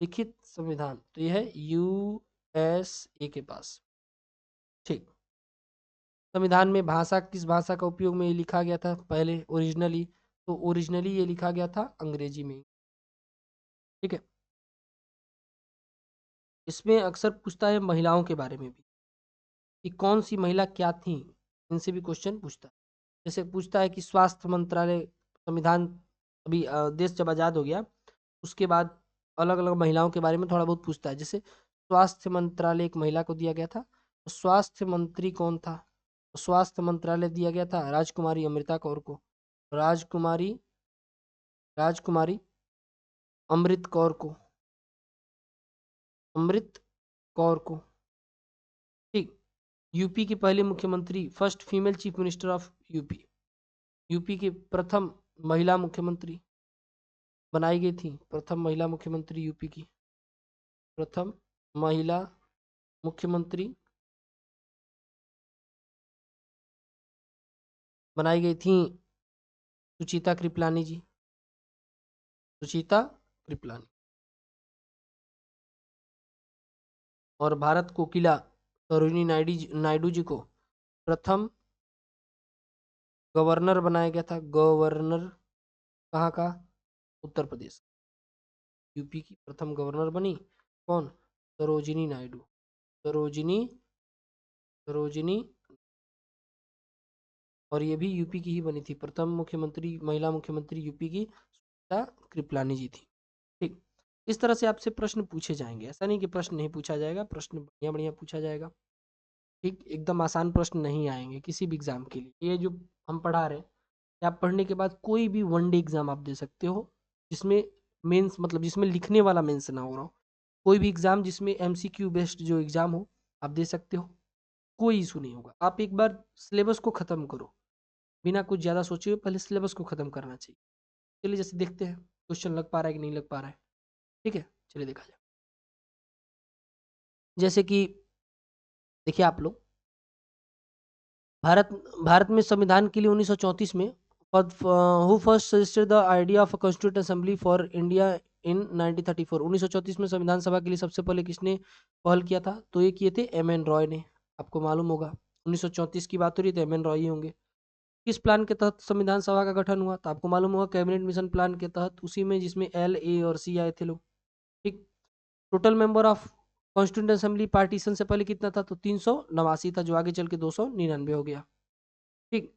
लिखित संविधान, तो यह है यूएसए के पास। ठीक। संविधान में भाषा, किस भाषा का उपयोग में ये लिखा गया था पहले ओरिजिनली? तो ओरिजिनली ये लिखा गया था अंग्रेजी में। ठीक है। इसमें अक्सर पूछता है महिलाओं के बारे में भी, कि कौन सी महिला क्या थी, इनसे भी क्वेश्चन पूछता है। जैसे पूछता है कि स्वास्थ्य मंत्रालय, संविधान अभी देश जब आज़ाद हो गया उसके बाद अलग अलग महिलाओं के बारे में थोड़ा बहुत पूछता है। जैसे स्वास्थ्य मंत्रालय एक महिला को दिया गया था, तो स्वास्थ्य मंत्री कौन था? तो स्वास्थ्य मंत्रालय दिया गया था राजकुमारी अमृता कौर को, राजकुमारी, राजकुमारी अमृत कौर को, अमृत कौर को। ठीक। यूपी की पहली मुख्यमंत्री, first female chief minister of UP, UP की प्रथम महिला मुख्यमंत्री बनाई गई थी, प्रथम महिला मुख्यमंत्री यूपी की, प्रथम महिला मुख्यमंत्री बनाई गई थी सुचिता कृपलानी जी, सुचिता कृपलानी। और भारत कोकिला सरोजिनी नायडू जी को प्रथम गवर्नर बनाया गया था, गवर्नर कहाँ का? उत्तर प्रदेश। यूपी की प्रथम गवर्नर बनी कौन? सरोजिनी नायडू, सरोजिनी, सरोजिनी, और ये भी यूपी की ही बनी थी, प्रथम मुख्यमंत्री, महिला मुख्यमंत्री यूपी की सुचिता कृपलानी जी थी। ठीक। इस तरह से आपसे प्रश्न पूछे जाएंगे, ऐसा नहीं कि प्रश्न नहीं पूछा जाएगा, प्रश्न बढ़िया बढ़िया पूछा जाएगा। ठीक। एकदम आसान प्रश्न नहीं आएंगे किसी भी एग्जाम के लिए। ये जो हम पढ़ा रहे हैं, कि आप पढ़ने के बाद कोई भी वनडे एग्जाम आप दे सकते हो, जिसमें मेंस मतलब जिसमें लिखने वाला मेंस ना हो रहा हो, कोई भी एग्जाम जिसमें एमसीक्यू बेस्ड जो एग्जाम हो आप दे सकते हो, कोई इशू नहीं होगा। आप एक बार सिलेबस को खत्म करो, बिना कुछ ज़्यादा सोचे हुए पहले सिलेबस को खत्म करना चाहिए। चलिए जैसे देखते हैं क्वेश्चन लग पा रहा है कि नहीं लग पा रहा है। ठीक है, चलिए देखा जाए। जैसे कि देखिए आप लोग, भारत भारत में संविधान के लिए 1934 में who first suggested the idea of a constituent assembly for India in 1934? 1934 में संविधान सभा के लिए सबसे पहले किसने पहल किया था? तो ये किए थे एम एन रॉय ने, आपको मालूम होगा। 1934 की बात हो रही है तो एम एन रॉय ही होंगे। किस प्लान के तहत संविधान सभा का गठन हुआ? तो आपको मालूम होगा कैबिनेट मिशन प्लान के तहत, उसी में जिसमें एल, ए और सी आए थे लोग। ठीक। Total member of constituent assembly partition से पहले कितना था? तो 389 था, जो आगे चल के 299 हो गया। ठीक।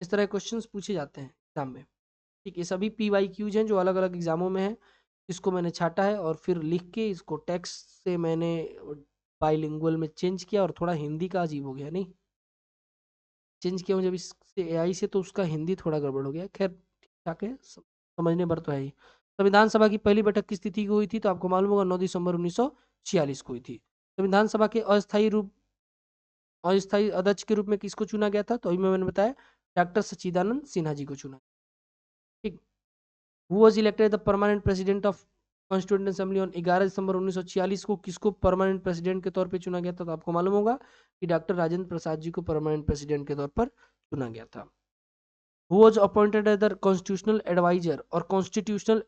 इस तरह क्वेश्चंस पूछे जाते हैं एग्जाम में। ठीक। ये सभी PYQs हैं जो अलग अलग एग्जामों में है। इसको मैंने छाटा है और फिर लिख के इसको टेक्स्ट से मैंने बाइलिंगुअल में चेंज किया, और थोड़ा हिंदी का अजीब हो गया, नहीं चेंज किया हूँ जब इससे AI से, तो उसका हिंदी थोड़ा गड़बड़ हो गया। खैर ठीक ठाक है, समझने भर तो है ही। संविधान सभा की पहली बैठक किस तिथि को हुई थी? तो आपको मालूम होगा 9 दिसंबर 1946 को हुई थी। संविधान सभा के अस्थायी अध्यक्ष के रूप में किसको चुना गया था? तो अभी मैंने बताया डॉक्टर सच्चिदानंद सिन्हा जी को चुना। ठीक। Who was elected the permanent president of constituent assembly on 11 दिसंबर 1946 को किसको परमानेंट प्रेसिडेंट के तौर पे चुना गया था? तो आपको मालूम होगा कि डॉक्टर राजेंद्र प्रसाद जी को परमानेंट प्रेसिडेंट के तौर पर चुना गया था। Who was appointed as the constitutional adviser, और कॉन्स्टिट्यूशनल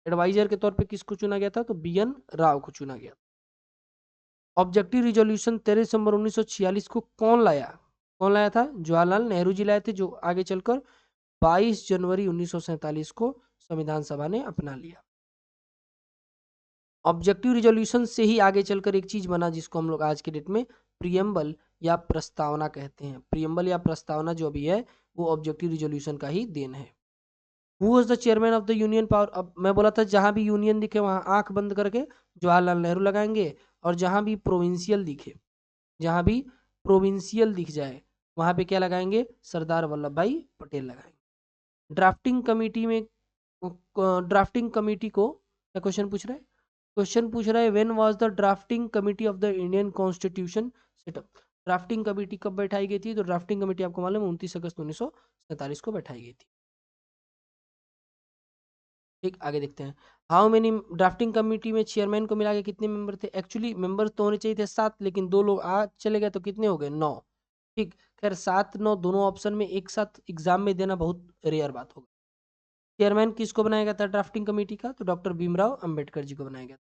एडवाइजर के तौर पे किसको चुना गया था? तो BN राव को चुना गया। ऑब्जेक्टिव रिजोल्यूशन 13 दिसंबर 1946 को कौन लाया था? जवाहरलाल नेहरू जी लाए थे, जो आगे चलकर 22 जनवरी 1947 को संविधान सभा ने अपना लिया। ऑब्जेक्टिव रिजोल्यूशन से ही आगे चलकर एक चीज बना जिसको हम लोग आज के डेट में प्रियम्बल या प्रस्तावना कहते हैं। प्रियम्बल या प्रस्तावना जो भी है वो ऑब्जेक्टिव रिजोल्यूशन का ही देन है। Who was the chairman of the union power? अब मैं बोला था जहां भी यूनियन दिखे वहां आंख बंद करके जवाहरलाल नेहरू लगाएंगे, और जहां भी प्रोविंशियल दिखे, जहां भी प्रोविंशियल दिख जाए वहां पे क्या लगाएंगे? सरदार वल्लभ भाई पटेल लगाएंगे। ड्राफ्टिंग कमेटी को क्या क्वेश्चन पूछ रहा है? क्वेश्चन पूछ रहा है when was the drafting committee of the Indian constitution setup? Drafting committee कब बैठाई गई थी? तो ड्राफ्टिंग कमेटी आपको मालूम है 29 अगस्त 1947 को बैठाई गई थी। ठीक, आगे देखते हैं। हाउ मेनी ड्राफ्टिंग कमेटी में चेयरमैन को मिला के कितने मेंबर थे? एक्चुअली मेंबर तो होने चाहिए थे 7, लेकिन 2 लोग आज चले गए तो कितने हो गए? 9। ठीक, खैर 7 9 दोनों ऑप्शन में एक साथ एग्जाम में देना बहुत रेयर बात होगा। चेयरमैन किसको बनाया गया था ड्राफ्टिंग कमेटी का? तो डॉक्टर भीमराव अंबेडकर जी को बनाया गया था।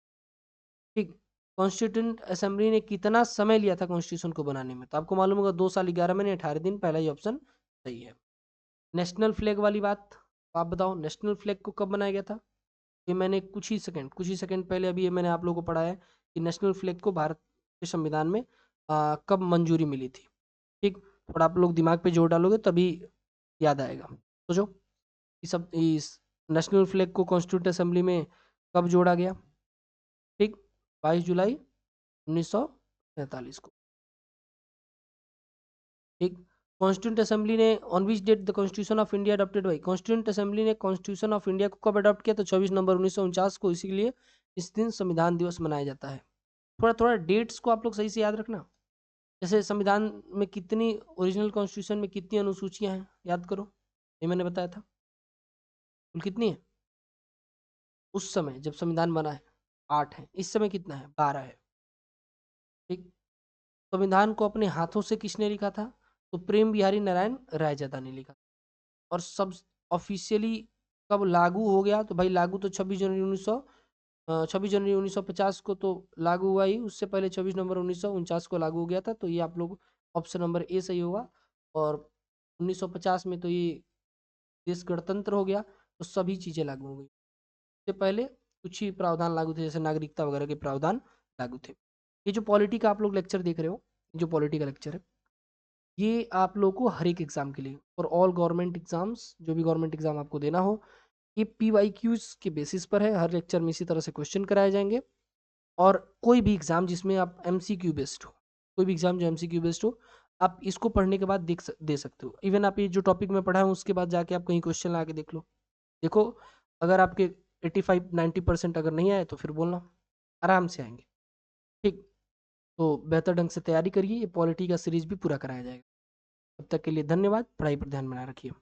ठीक, कॉन्स्टिट्यूंट असेंबली ने कितना समय लिया था कॉन्स्टिट्यूशन को बनाने में? तो आपको मालूम होगा 2 साल 11 महीने 18 दिन, पहला ही ऑप्शन सही है। नेशनल फ्लैग वाली बात आप बताओ, नेशनल फ्लैग को कब बनाया गया था? ये मैंने कुछ ही सेकंड पहले अभी ये मैंने आप लोगों को पढ़ाया कि नेशनल फ्लैग को भारत के संविधान में कब मंजूरी मिली थी। ठीक, थोड़ा आप लोग दिमाग पे जोर डालोगे तभी याद आएगा। सोचो इस नेशनल फ्लैग को कॉन्स्टिट्यूंट असेंबली में कब जोड़ा गया? ठीक, 22 जुलाई 1947 को। ठीक, कॉन्स्टिट्यूंट असेंबली ने on which date the constitution of India adopted by? Constituent assembly ने कॉन्स्टिट्यूशन ऑफ इंडिया को कब अडॉप्ट किया? तो 24 नवंबर 1949 को, इसीलिए इस दिन संविधान दिवस मनाया जाता है। थोड़ा थोड़ा डेट्स को आप लोग सही से याद रखना। जैसे संविधान में कितनी, ओरिजिनल कॉन्स्टिट्यूशन में कितनी अनुसूचियां हैं याद करो, ये मैंने बताया था। कुल कितनी है उस समय जब संविधान बना है? 8 है। इस समय कितना है? 12 है। ठीक, संविधान को अपने हाथों से किसने लिखा था? तो प्रेम बिहारी नारायण रायजादा ने लिखा। और सब ऑफिशियली कब लागू हो गया? तो भाई लागू तो 26 जनवरी 1950 को तो लागू हुआ ही, उससे पहले 26 नवंबर 1949 को लागू हो गया था। तो ये आप लोग ऑप्शन नंबर ए सही होगा। और 1950 में तो ये देश गणतंत्र हो गया, तो सभी चीज़ें लागू हो गई। इससे पहले कुछ ही प्रावधान लागू थे, जैसे नागरिकता वगैरह के प्रावधान लागू थे। ये जो पॉलिटी का आप लोग लेक्चर देख रहे हो, जो पॉलिटी का लेक्चर है, ये आप लोग को हर एक एग्जाम के लिए, और ऑल गवर्नमेंट एग्जाम्स, जो भी गवर्नमेंट एग्जाम आपको देना हो, ये PYQs के बेसिस पर है। हर लेक्चर में इसी तरह से क्वेश्चन कराए जाएंगे। और कोई भी एग्जाम जिसमें आप MCQ बेस्ड हो, कोई भी एग्जाम जो MCQ बेस्ड हो, आप इसको पढ़ने के बाद दे सकते हो। इवन आप ये जो टॉपिक में पढ़ा है उसके बाद जाके आप कहीं क्वेश्चन ला के देख लो। देखो, अगर आपके 85-90% अगर नहीं आए तो फिर बोलना, आराम से आएंगे। ठीक, तो बेहतर ढंग से तैयारी करिए, ये पॉलिटी का सीरीज भी पूरा कराया जाएगा। तब तक के लिए धन्यवाद। पढ़ाई पर ध्यान बनाए रखिए।